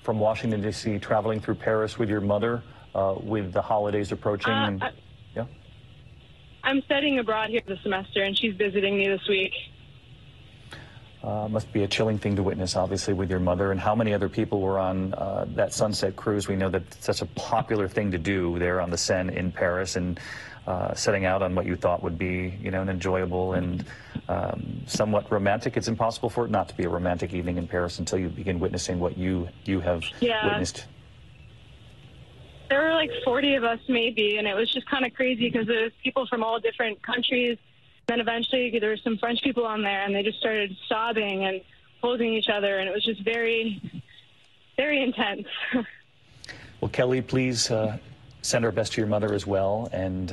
From Washington, D.C., traveling through Paris with your mother with the holidays approaching? Yeah. I'm studying abroad here this semester, and she's visiting me this week. Must be a chilling thing to witness, obviously, with your mother. And how many other people were on that sunset cruise? We know that it's such a popular thing to do there on the Seine in Paris, and setting out on what you thought would be, you know, an enjoyable and somewhat romantic. It's impossible for it not to be a romantic evening in Paris until you begin witnessing what you have witnessed. There were like 40 of us maybe, and it was just kind of crazy because there was people from all different countries. Then eventually there were some French people on there, and they just started sobbing and holding each other, and it was just very, very intense. Well, Kelly, please send our best to your mother as well, and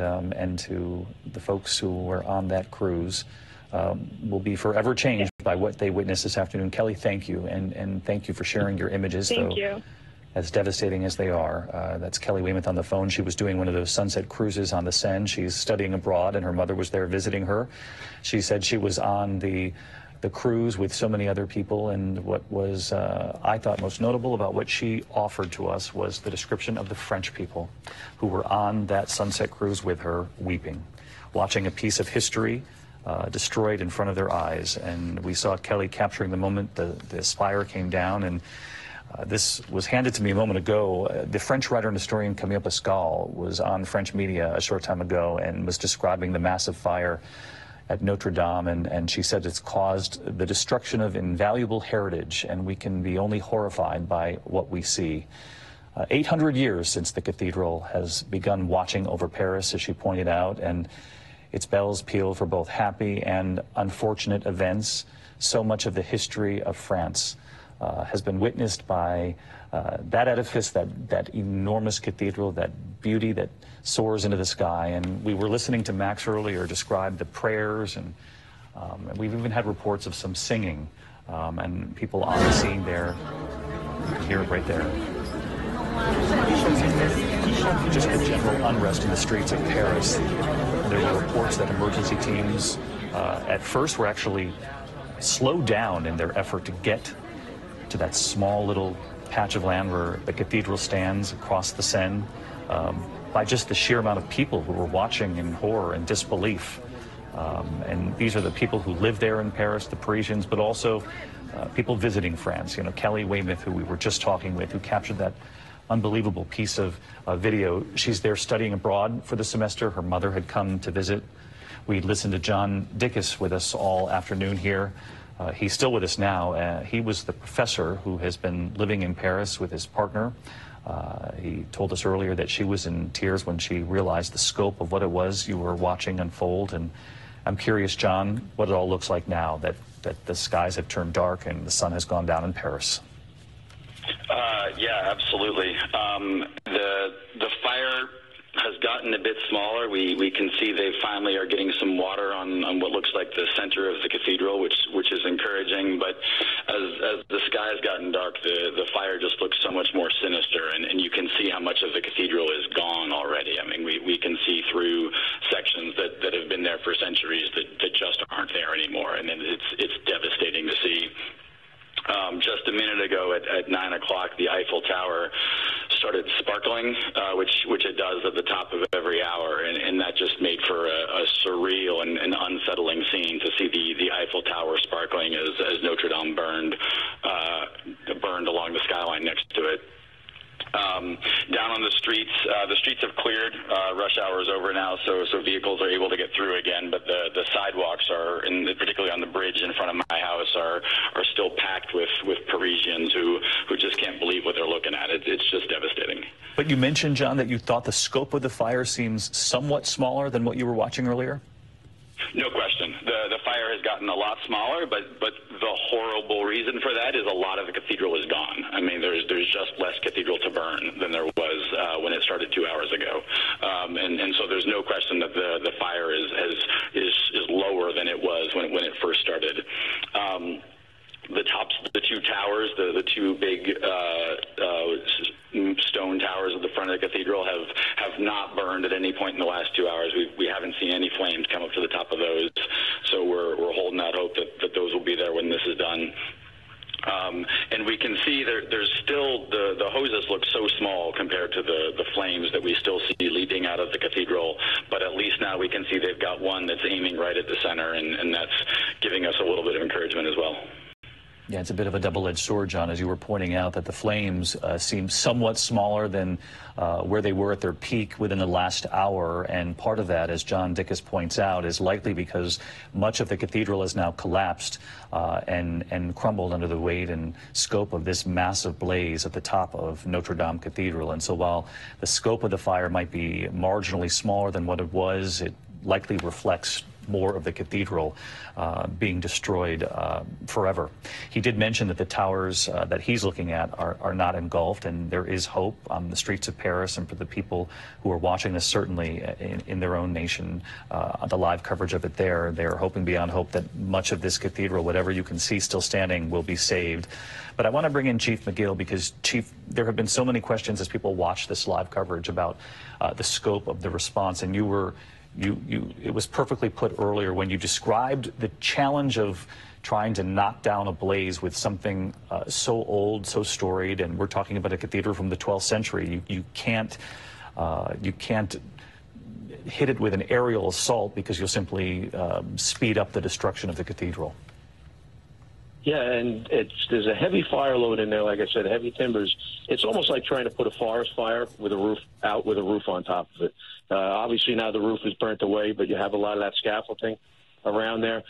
to the folks who were on that cruise. Will be forever changed by what they witnessed this afternoon. Kelly, thank you, and thank you for sharing your images. Thank you. As devastating as they are. That's Kelly Weymouth on the phone. She was doing one of those sunset cruises on the Seine. She's studying abroad, and her mother was there visiting her. She said she was on the cruise with so many other people, and what was, I thought, most notable about what she offered to us was the description of the French people who were on that sunset cruise with her, weeping, watching a piece of history destroyed in front of their eyes. And we saw Kelly capturing the moment the spire came down, and this was handed to me a moment ago. The French writer and historian Camille Pascal was on French media a short time ago and was describing the massive fire at Notre Dame, and she said it's caused the destruction of invaluable heritage, and we can be only horrified by what we see. 800 years since the cathedral has begun watching over Paris, as she pointed out, and its bells peal for both happy and unfortunate events. So much of the history of France has been witnessed by that edifice, that enormous cathedral, that beauty that soars into the sky. And we were listening to Max earlier describe the prayers, and we've even had reports of some singing, and people on the scene there. You can hear it right there. Just the general unrest in the streets of Paris. There were reports that emergency teams at first were actually slowed down in their effort to get to that small little patch of land where the cathedral stands across the Seine, by just the sheer amount of people who were watching in horror and disbelief. And these are the people who live there in Paris, the Parisians, but also people visiting France. You know, Kelly Weymouth, who we were just talking with, who captured that unbelievable piece of video. She's there studying abroad for the semester. Her mother had come to visit. We listened to John Dickus with us all afternoon here. He's still with us now. He was the professor who has been living in Paris with his partner. He told us earlier that she was in tears when she realized the scope of what it was you were watching unfold. And I'm curious, John, what it all looks like now that the skies have turned dark and the sun has gone down in Paris. Yeah, absolutely. The fire has gotten a bit smaller. We can see they finally are getting some water on what looks like the center of the cathedral, which is encouraging. But as the sky has gotten dark, the fire just looks so much more sinister, and you can see how much of the cathedral is gone already. I mean, we can see through sections that have been there for centuries that just aren't there anymore, and it's devastating to see. Just a minute ago at 9 o'clock, the Eiffel Tower started sparkling, which it does at the top of every hour, and that just made for a surreal and unsettling scene to see the Eiffel Tower sparkling as Notre Dame burned along the skyline next to it. Down on the streets have cleared. Rush hour is over now, so vehicles are able to get through again. But the sidewalks are, particularly on the bridge in front of my house, are still packed with Parisians who just can't believe what they're looking at. It's just devastating. But you mentioned, John, that you thought the scope of the fire seems somewhat smaller than what you were watching earlier? No question. The fire has gotten a lot smaller, but the horrible reason for that is a lot of the cathedral is gone. I mean, there's just less cathedral to burn than there was when it started 2 hours ago, and so there's no question that the fire is lower than it was when it first started. The tops of the two towers, the two big stone towers at the front of the cathedral have not burned at any point in the last 2 hours. We haven't seen any flames come up to the top of those, so we're holding out hope that those will be there when this is done. And we can see there's still, the hoses look so small compared to the flames that we still see leaping out of the cathedral, but at least now we can see they've got one that's aiming right at the center, and that's giving us a little bit of encouragement as well. Yeah, it's a bit of a double-edged sword, John, as you were pointing out, that the flames seem somewhat smaller than where they were at their peak within the last hour. And part of that, as John Dickus points out, is likely because much of the cathedral has now collapsed and crumbled under the weight and scope of this massive blaze at the top of Notre Dame Cathedral. And so while the scope of the fire might be marginally smaller than what it was, it likely reflects more of the cathedral being destroyed forever. He did mention that the towers that he's looking at are not engulfed, and there is hope on the streets of Paris and for the people who are watching this, certainly in their own nation, the live coverage of it there. They're hoping beyond hope that much of this cathedral, whatever you can see still standing, will be saved. But I want to bring in Chief McGill because, Chief, there have been so many questions as people watch this live coverage about the scope of the response, and it was perfectly put earlier when you described the challenge of trying to knock down a blaze with something so old, so storied, and we're talking about a cathedral from the 12th century. You can't hit it with an aerial assault because you'll simply speed up the destruction of the cathedral. Yeah, and there's a heavy fire load in there, like I said, heavy timbers. It's almost like trying to put a forest fire with a roof out with a roof on top of it. Obviously now the roof is burnt away, but you have a lot of that scaffolding around there.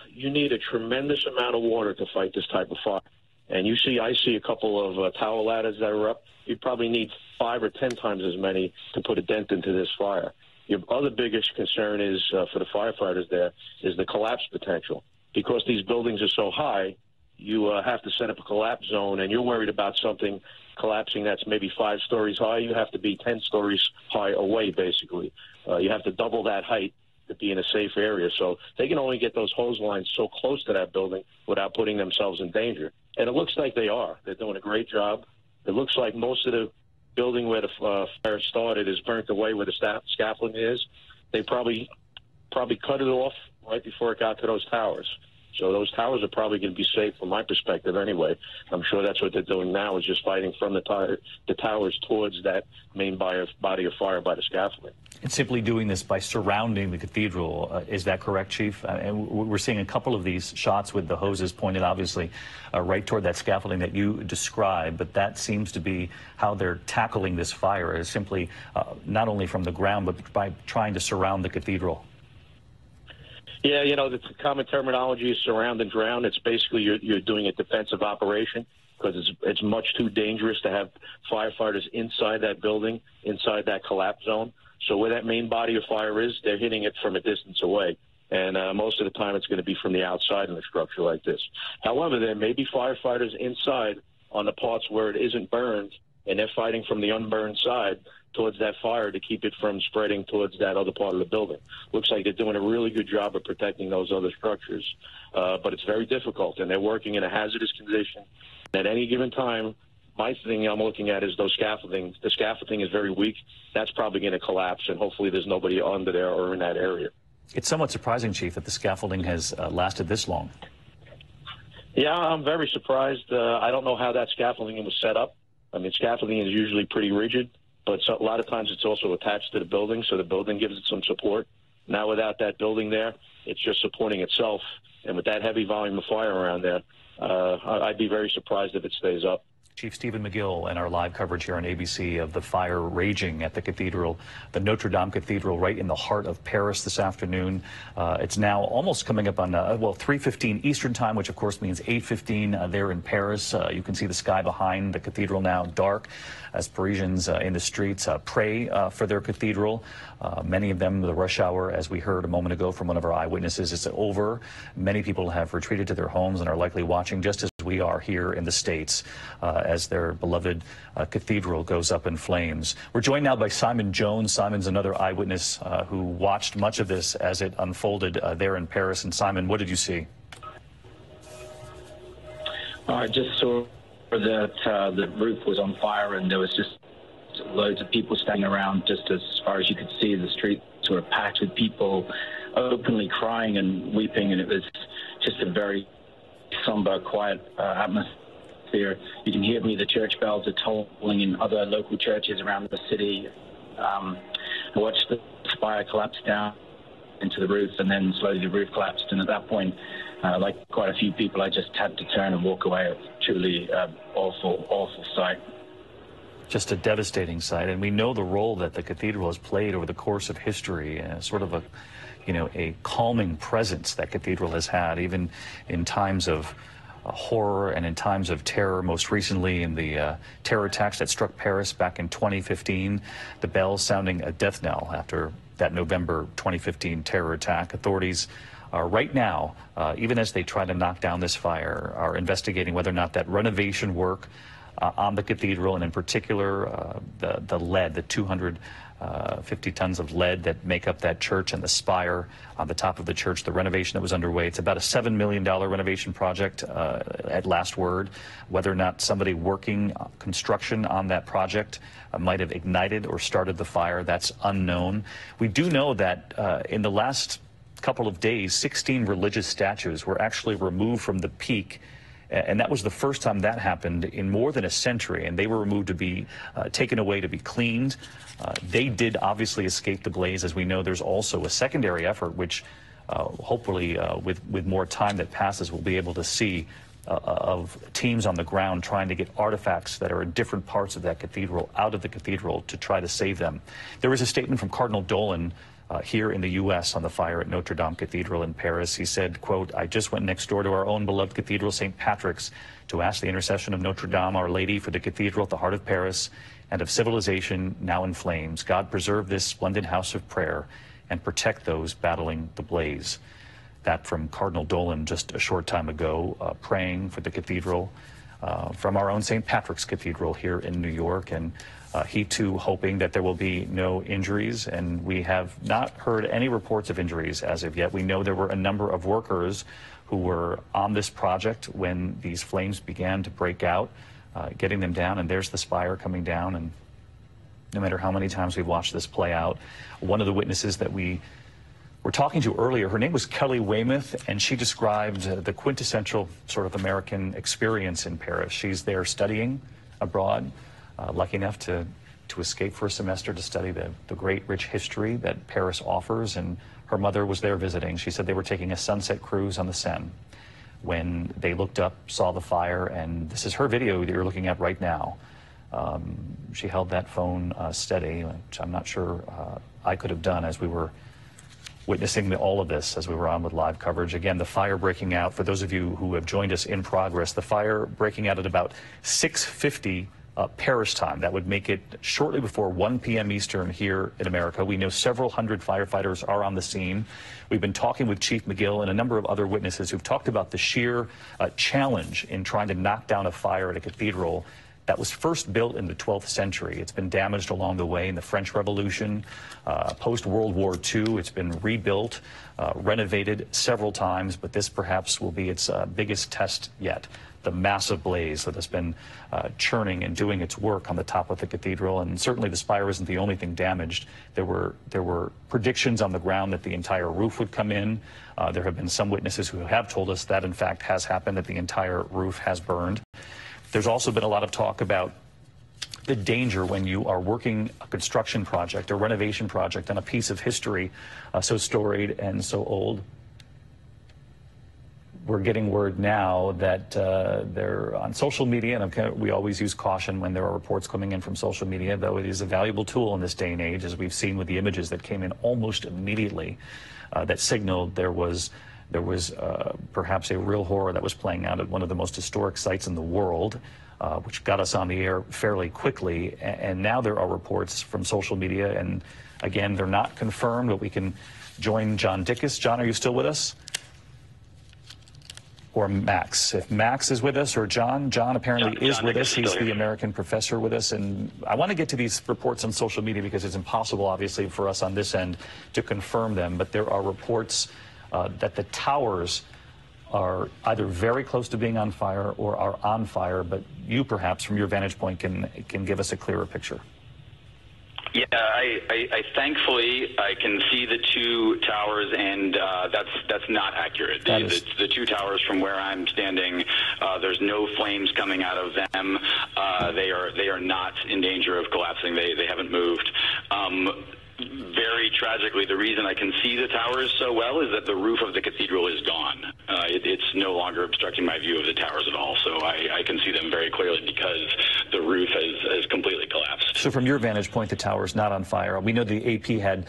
You need a tremendous amount of water to fight this type of fire. And I see a couple of tower ladders that are up. You probably need 5 or 10 times as many to put a dent into this fire. Your other biggest concern is for the firefighters there is the collapse potential. Because these buildings are so high, you have to set up a collapse zone, and you're worried about something collapsing that's maybe 5 stories high. You have to be 10 stories high away, basically. You have to double that height to be in a safe area. So they can only get those hose lines so close to that building without putting themselves in danger. And it looks like they are. They're doing a great job. It looks like most of the building where the fire started is burnt away where the scaffolding is. They probably cut it off right before it got to those towers. So those towers are probably going to be safe from my perspective anyway. I'm sure that's what they're doing now, is just fighting from the towers towards that main body of fire by the scaffolding. And simply doing this by surrounding the cathedral, is that correct, Chief? And we're seeing a couple of these shots with the hoses pointed, obviously, right toward that scaffolding that you described, but that seems to be how they're tackling this fire, is simply not only from the ground, but by trying to surround the cathedral. Yeah, the common terminology is surround and drown. It's basically you're doing a defensive operation because it's much too dangerous to have firefighters inside that building, inside that collapse zone. So where that main body of fire is, they're hitting it from a distance away. And most of the time it's going to be from the outside in a structure like this. However, there may be firefighters inside on the parts where it isn't burned, and they're fighting from the unburned side towards that fire to keep it from spreading towards that other part of the building. Looks like they're doing a really good job of protecting those other structures, but it's very difficult, and they're working in a hazardous condition. At any given time, my thing I'm looking at is those scaffolding. The scaffolding is very weak. That's probably going to collapse, and hopefully there's nobody under there or in that area. It's somewhat surprising, Chief, that the scaffolding has lasted this long. Yeah, I'm very surprised. I don't know how that scaffolding was set up. I mean, scaffolding is usually pretty rigid, but a lot of times it's also attached to the building, so the building gives it some support. Now without that building there, it's just supporting itself. And with that heavy volume of fire around there, I'd be very surprised if it stays up. Chief Stephen McGill and our live coverage here on ABC of the fire raging at the cathedral, the Notre Dame Cathedral, right in the heart of Paris this afternoon. It's now almost coming up on, 3:15 Eastern time, which of course means 8:15 there in Paris. You can see the sky behind the cathedral now dark as Parisians in the streets pray for their cathedral. Many of them, the rush hour, as we heard a moment ago from one of our eyewitnesses, is over. Many people have retreated to their homes and are likely watching just as we are here in the States as their beloved cathedral goes up in flames. We're joined now by Simon Jones. Simon's another eyewitness who watched much of this as it unfolded there in Paris. And Simon, what did you see? I just saw that the roof was on fire and there was just loads of people standing around. Just as far as you could see, the streets were packed with people openly crying and weeping, and it was just a very somber, quiet atmosphere. You can hear the church bells are tolling in other local churches around the city. I watched the fire collapse down into the roof, and then slowly the roof collapsed, and at that point Like quite a few people, I just had to turn and walk away. It was truly awful, awful sight. Just a devastating sight, and we know the role that the cathedral has played over the course of history, sort of a, a calming presence that cathedral has had, even in times of horror and in times of terror. Most recently in the terror attacks that struck Paris back in 2015, the bells sounding a death knell after that November 2015 terror attack. Authorities right now, even as they try to knock down this fire, are investigating whether or not that renovation work on the cathedral, and in particular the lead, the 250 tons of lead that make up that church and the spire on the top of the church, the renovation that was underway. It's about a $7 million renovation project at last word. Whether or not somebody working construction on that project might have ignited or started the fire, that's unknown. We do know that in the last couple of days, 16 religious statues were actually removed from the peak, and that was the first time that happened in more than a century, and they were removed to be taken away to be cleaned. They did obviously escape the blaze. As we know, there's also a secondary effort, which hopefully with more time that passes, we'll be able to see of teams on the ground trying to get artifacts that are in different parts of that cathedral out of the cathedral to try to save them. There was a statement from Cardinal Dolan here in the U.S. on the fire at Notre Dame Cathedral in Paris. He said, quote, "I just went next door to our own beloved cathedral, St. Patrick's, to ask the intercession of Notre Dame, Our Lady, for the cathedral at the heart of Paris and of civilization now in flames. God preserve this splendid house of prayer and protect those battling the blaze." That from Cardinal Dolan just a short time ago, praying for the cathedral from our own St. Patrick's Cathedral here in New York. And he too hoping that there will be no injuries, and we have not heard any reports of injuries as of yet. We know there were a number of workers who were on this project when these flames began to break out, getting them down, and there's the spire coming down. And no matter how many times we've watched this play out, one of the witnesses that we were talking to earlier, her name was Kelly Weymouth, and she described the quintessential sort of American experience in Paris. She's there studying abroad, lucky enough to escape for a semester to study the great rich history that Paris offers, and her mother was there visiting. She said they were taking a sunset cruise on the Seine when they looked up, saw the fire, and this is her video that you're looking at right now. She held that phone steady, which I'm not sure I could have done as we were witnessing all of this as we were on with live coverage. Again, the fire breaking out, for those of you who have joined us in progress, the fire breaking out at about 6:50 Paris time. That would make it shortly before 1 p.m. Eastern here in America. We know several hundred firefighters are on the scene. We've been talking with Chief McGill and a number of other witnesses who've talked about the sheer challenge in trying to knock down a fire at a cathedral that was first built in the 12th century. It's been damaged along the way in the French Revolution, post-World War II. It's been rebuilt, renovated several times, but this perhaps will be its biggest test yet. The massive blaze that has been churning and doing its work on the top of the cathedral. And certainly the spire isn't the only thing damaged. There were predictions on the ground that the entire roof would come in. There have been some witnesses who have told us that, in fact, has happened, that the entire roof has burned. There's also been a lot of talk about the danger when you are working a construction project, a renovation project on a piece of history so storied and so old. We're getting word now that they're on social media, and we always use caution when there are reports coming in from social media, though it is a valuable tool in this day and age, as we've seen with the images that came in almost immediately that signaled there was perhaps a real horror that was playing out at one of the most historic sites in the world, which got us on the air fairly quickly. And now there are reports from social media, and again, they're not confirmed, but we can join John Dickus. John, are you still with us? Or Max. If Max is with us, or John apparently is with us. He's the American professor with us. And I want to get to these reports on social media because it's impossible, obviously, for us on this end to confirm them. But there are reports that the towers are either very close to being on fire or are on fire. But you, perhaps, from your vantage point, can give us a clearer picture. Yeah, I thankfully I can see the two towers, and that's not accurate. The two towers from where I'm standing, there's no flames coming out of them. They are not in danger of collapsing. They haven't moved. very tragically, the reason I can see the towers so well is that the roof of the cathedral is gone. It's no longer obstructing my view of the towers at all, so I can see them very clearly because the roof has completely collapsed. So from your vantage point, the tower is not on fire. We know the AP had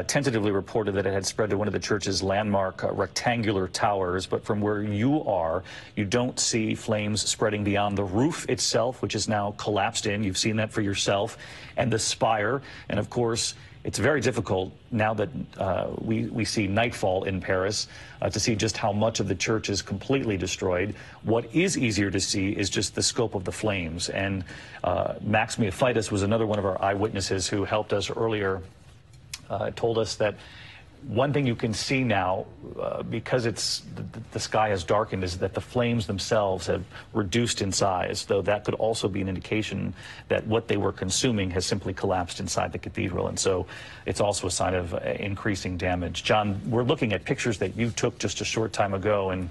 tentatively reported that it had spread to one of the church's landmark rectangular towers, but from where you are, you don't see flames spreading beyond the roof itself, which is now collapsed in. You've seen that for yourself, and the spire, and of course, it's very difficult now that we see nightfall in Paris to see just how much of the church is completely destroyed. What is easier to see is just the scope of the flames. And Max Miafaitis was another one of our eyewitnesses who helped us earlier, told us that one thing you can see now, because the sky has darkened, is that the flames themselves have reduced in size, though that could also be an indication that what they were consuming has simply collapsed inside the cathedral. And so it's also a sign of increasing damage. John, we're looking at pictures that you took just a short time ago, and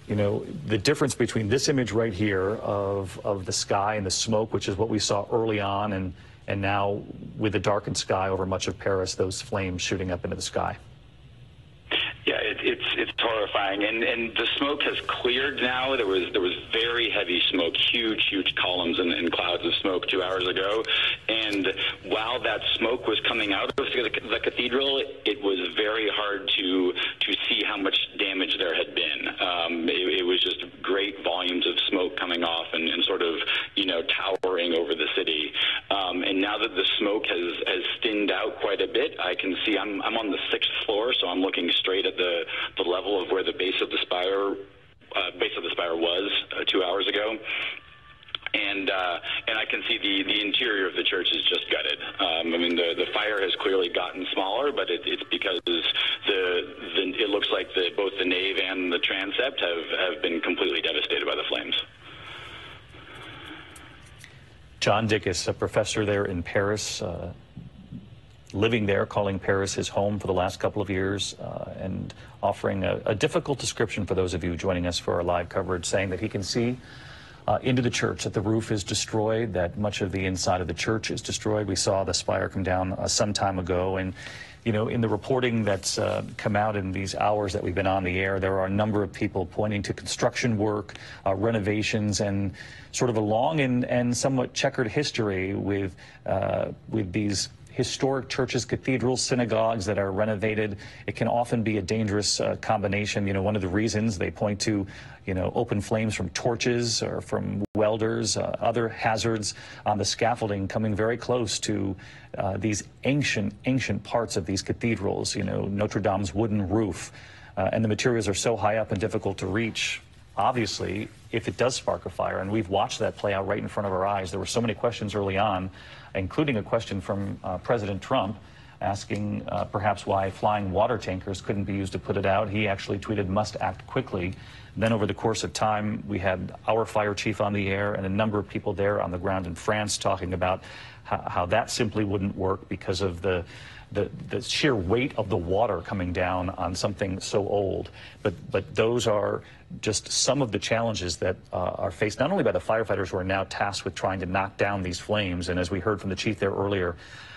you know, the difference between this image right here of the sky and the smoke, which is what we saw early on, and now with the darkened sky over much of Paris, those flames shooting up into the sky. Yeah, it's horrifying, and the smoke has cleared now. There was very heavy smoke, huge columns and clouds of smoke 2 hours ago, and while that smoke was coming out of the cathedral, it was very hard to see how much damage there had been. It was just great volumes of smoke coming off and sort of, you know, towering over the city. And now that the smoke has thinned out quite a bit, I can see I'm on the 6th floor, so I'm looking straight at the level of where the base of the spire was 2 hours ago. And I can see the interior of the church is just gutted. I mean, the fire has clearly gotten smaller, but it's because it looks like both the nave and the transept have been completely devastated by the flames. John Dickus, a professor there in Paris, living there, calling Paris his home for the last couple of years, and offering a difficult description for those of you joining us for our live coverage, saying that he can see into the church, that the roof is destroyed, that much of the inside of the church is destroyed. We saw the spire come down some time ago, and you know, in the reporting that's come out in these hours that we've been on the air, there are a number of people pointing to construction work, renovations, and sort of a long and somewhat checkered history with these historic churches, cathedrals, synagogues that are renovated. It can often be a dangerous combination. You know, one of the reasons they point to, you know, open flames from torches or from welders, other hazards on the scaffolding coming very close to these ancient parts of these cathedrals, you know, Notre Dame's wooden roof. And the materials are so high up and difficult to reach. Obviously, if it does spark a fire, and we've watched that play out right in front of our eyes, there were so many questions early on, including a question from President Trump asking perhaps why flying water tankers couldn't be used to put it out. He actually tweeted, "Must act quickly." Then over the course of time, we had our fire chief on the air and a number of people there on the ground in France talking about how that simply wouldn't work because of the sheer weight of the water coming down on something so old. But those are just some of the challenges that are faced not only by the firefighters who are now tasked with trying to knock down these flames, and as we heard from the chief there earlier,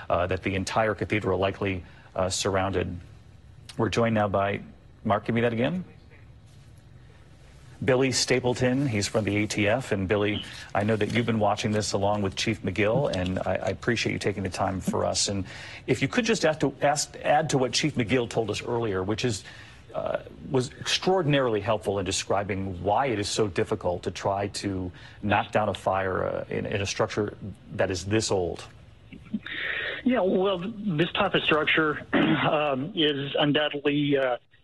that the entire cathedral likely surrounded. We're joined now by, Mark, give me that again. Billy Stapleton, he's from the ATF. And Billy, I know that you've been watching this along with Chief McGill, and I appreciate you taking the time for us. And if you could just add to what Chief McGill told us earlier, which is was extraordinarily helpful in describing why it is so difficult to try to knock down a fire in a structure that is this old. Yeah, well, this type of structure is undoubtedly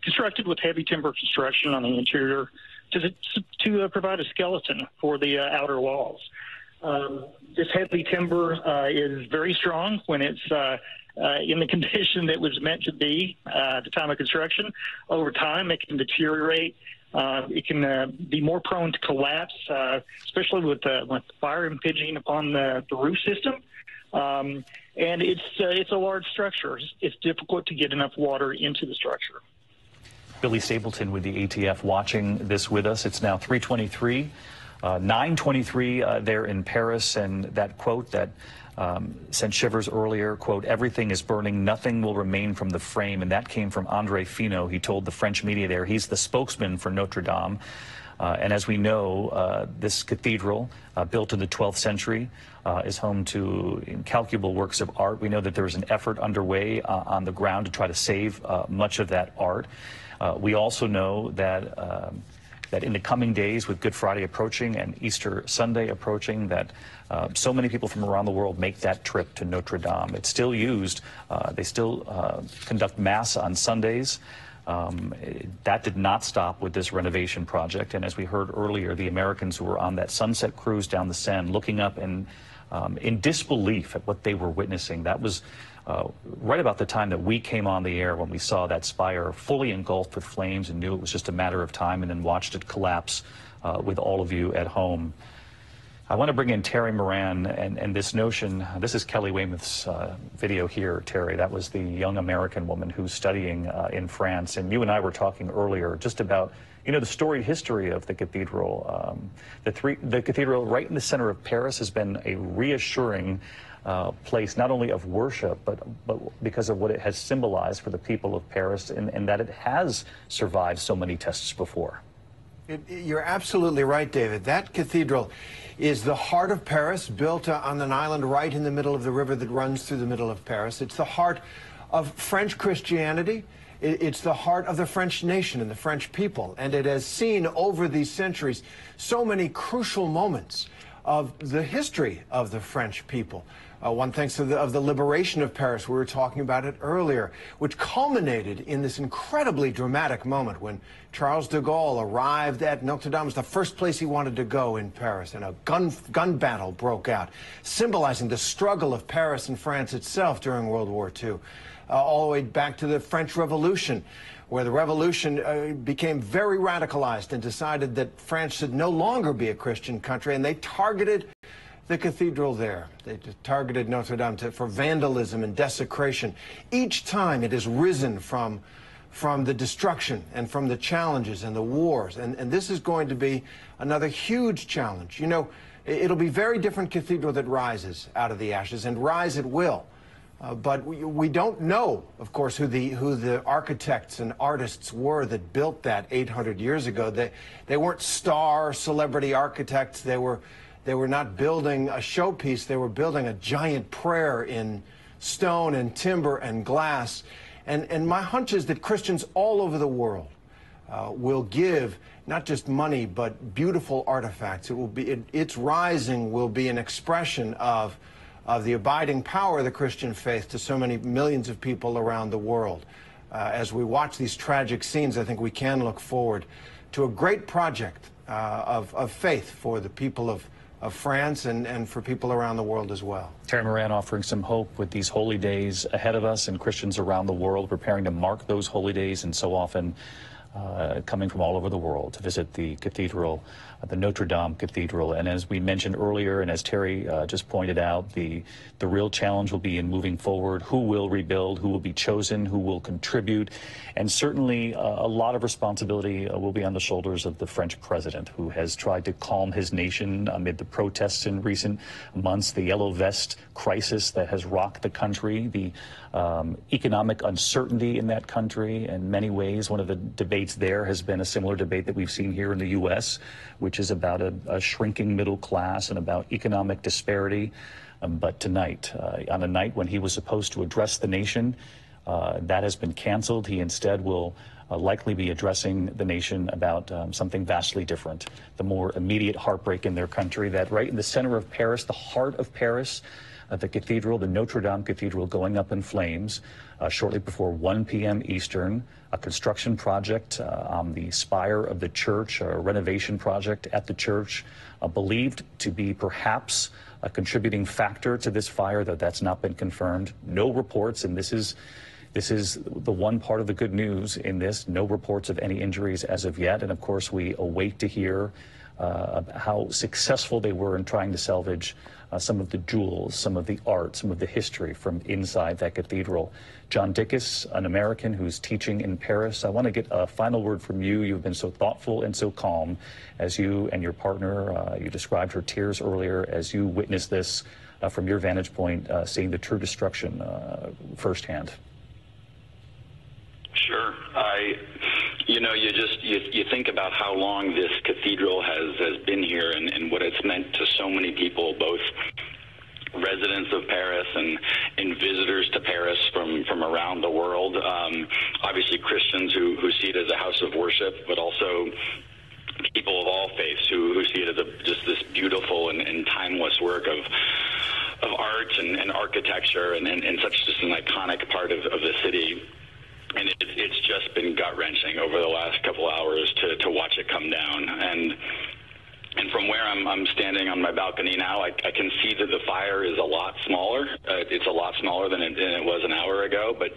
constructed with heavy timber construction on the interior to provide a skeleton for the outer walls. This heavy timber is very strong when it's in the condition that was meant to be at the time of construction. Over time, it can deteriorate. It can be more prone to collapse, especially with fire impinging upon the roof system. And it's a large structure. It's difficult to get enough water into the structure. Billy Stapleton with the ATF watching this with us. It's now 3:23 9:23 there in Paris, and that quote that sent shivers earlier, quote, "Everything is burning, nothing will remain from the frame," and that came from André Finot. He told the French media there, he's the spokesman for Notre Dame. And as we know, this cathedral, built in the 12th century, is home to incalculable works of art. We know that there is an effort underway on the ground to try to save much of that art. We also know that that in the coming days, with Good Friday approaching and Easter Sunday approaching, that so many people from around the world make that trip to Notre Dame. It's still used. They still conduct Mass on Sundays. That did not stop with this renovation project. And as we heard earlier, the Americans who were on that sunset cruise down the Seine looking up and in disbelief at what they were witnessing, that was right about the time that we came on the air, when we saw that spire fully engulfed with flames and knew it was just a matter of time, and then watched it collapse with all of you at home. I want to bring in Terry Moran and this notion. This is Kelly Weymouth's video here, Terry. That was the young American woman who's studying in France. And you and I were talking earlier just about, you know, the storied history of the cathedral. The cathedral right in the center of Paris has been a reassuring place, not only of worship, but because of what it has symbolized for the people of Paris, and that it has survived so many tests before. You're absolutely right, David. That cathedral is the heart of Paris, built on an island right in the middle of the river that runs through the middle of Paris. It's the heart of French Christianity. It's the heart of the French nation and the French people. And it has seen over these centuries so many crucial moments of the history of the French people. One thanks to the liberation of Paris. We were talking about it earlier, which culminated in this incredibly dramatic moment when Charles de Gaulle arrived at Notre Dame. It was the first place he wanted to go in Paris, and a gun battle broke out, symbolizing the struggle of Paris and France itself during World War II, all the way back to the French Revolution, where the revolution became very radicalized and decided that France should no longer be a Christian country, and they targeted the cathedral there. They targeted Notre Dame for vandalism and desecration. Each time it has risen from the destruction and from the challenges and the wars. And this is going to be another huge challenge. You know, it'll be a very different cathedral that rises out of the ashes, and rise it will. But we don't know, of course, who the architects and artists were that built that 800 years ago. They weren't star celebrity architects. They were not building a showpiece. They were building a giant prayer in stone and timber and glass. And my hunch is that Christians all over the world will give not just money, but beautiful artifacts. Its rising will be an expression of the abiding power of the Christian faith to so many millions of people around the world. As we watch these tragic scenes, I think we can look forward to a great project of faith for the people of France and for people around the world as well. Terry Moran offering some hope with these holy days ahead of us, and Christians around the world preparing to mark those holy days, and so often coming from all over the world to visit the cathedral, the Notre Dame Cathedral. And as we mentioned earlier, and as Terry just pointed out, the real challenge will be in moving forward. Who will rebuild? Who will be chosen? Who will contribute? And certainly a lot of responsibility will be on the shoulders of the French president, who has tried to calm his nation amid the protests in recent months, the yellow vest crisis that has rocked the country, the economic uncertainty in that country. In many ways, one of the debates there has been a similar debate that we've seen here in the U.S., which is about a shrinking middle class and about economic disparity. But tonight, on a night when he was supposed to address the nation, that has been canceled. He instead will likely be addressing the nation about something vastly different, the more immediate heartbreak in their country, that right in the center of Paris, the heart of Paris, the cathedral, the Notre Dame Cathedral, going up in flames shortly before 1 p.m. Eastern, a construction project on the spire of the church, a renovation project at the church, believed to be perhaps a contributing factor to this fire, though that's not been confirmed. No reports, and this is the one part of the good news in this, no reports of any injuries as of yet. And of course, we await to hear how successful they were in trying to salvage some of the jewels, some of the art, some of the history from inside that cathedral. John Dickus, an American who's teaching in Paris, I want to get a final word from you. You've been so thoughtful and so calm as you and your partner, you described her tears earlier, as you witnessed this from your vantage point, seeing the true destruction firsthand. Sure. You think about how long this cathedral has been here and what it's meant to so many people, both residents of Paris and visitors to Paris from around the world. Obviously Christians who see it as a house of worship, but also people of all faiths who see it as just this beautiful and timeless work of art and architecture and such just an iconic part of the city. And it's just been gut-wrenching over the last couple hours to watch it come down. And from where I'm standing on my balcony now, I can see that the fire is a lot smaller. It's a lot smaller than it was an hour ago. But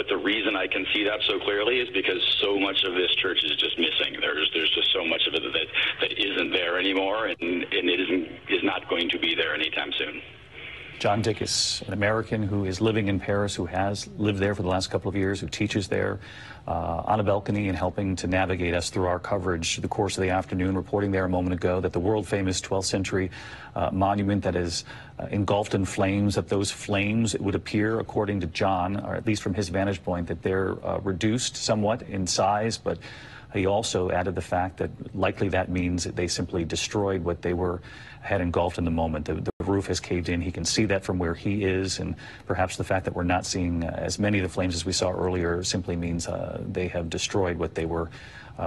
the reason I can see that so clearly is because so much of this church is just missing. There's just so much of it that isn't there anymore, and it is not going to be there anytime soon. John Dickus, an American who is living in Paris, who has lived there for the last couple of years, who teaches there on a balcony and helping to navigate us through our coverage through the course of the afternoon, reporting there a moment ago that the world-famous 12th century monument that is engulfed in flames, that those flames, it would appear, according to John, or at least from his vantage point, that they're reduced somewhat in size, but he also added the fact that likely that means that they simply destroyed what they had engulfed in the moment. The roof has caved in. He can see that from where he is, and perhaps the fact that we're not seeing as many of the flames as we saw earlier simply means they have destroyed what they were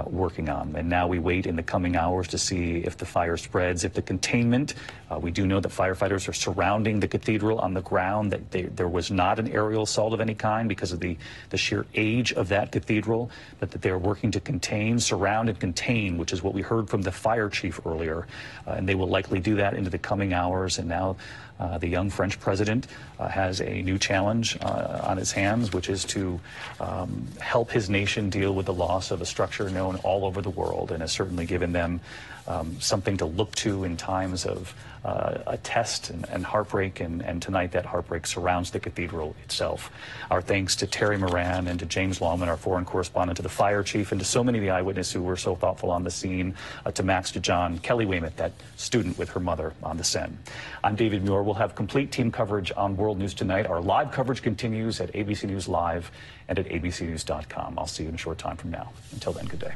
working on. And now we wait in the coming hours to see if the fire spreads, if the containment, we do know that firefighters are surrounding the cathedral on the ground, that there was not an aerial assault of any kind because of the sheer age of that cathedral, but that they're working to contain, surround, and contain, which is what we heard from the fire chief earlier. And they will likely do that into the coming hours. And now the young French president has a new challenge on his hands, which is to help his nation deal with the loss of a structure known all over the world, and has certainly given them something to look to in times of a test and heartbreak, and tonight that heartbreak surrounds the cathedral itself. Our thanks to Terry Moran and to James Lawman, our foreign correspondent, to the fire chief, and to so many of the eyewitnesses who were so thoughtful on the scene, to Max, to John, Kelly Weymouth, that student with her mother on the Seine. I'm David Muir. We'll have complete team coverage on World News Tonight. Our live coverage continues at ABC News Live and at abcnews.com. I'll see you in a short time from now. Until then, good day.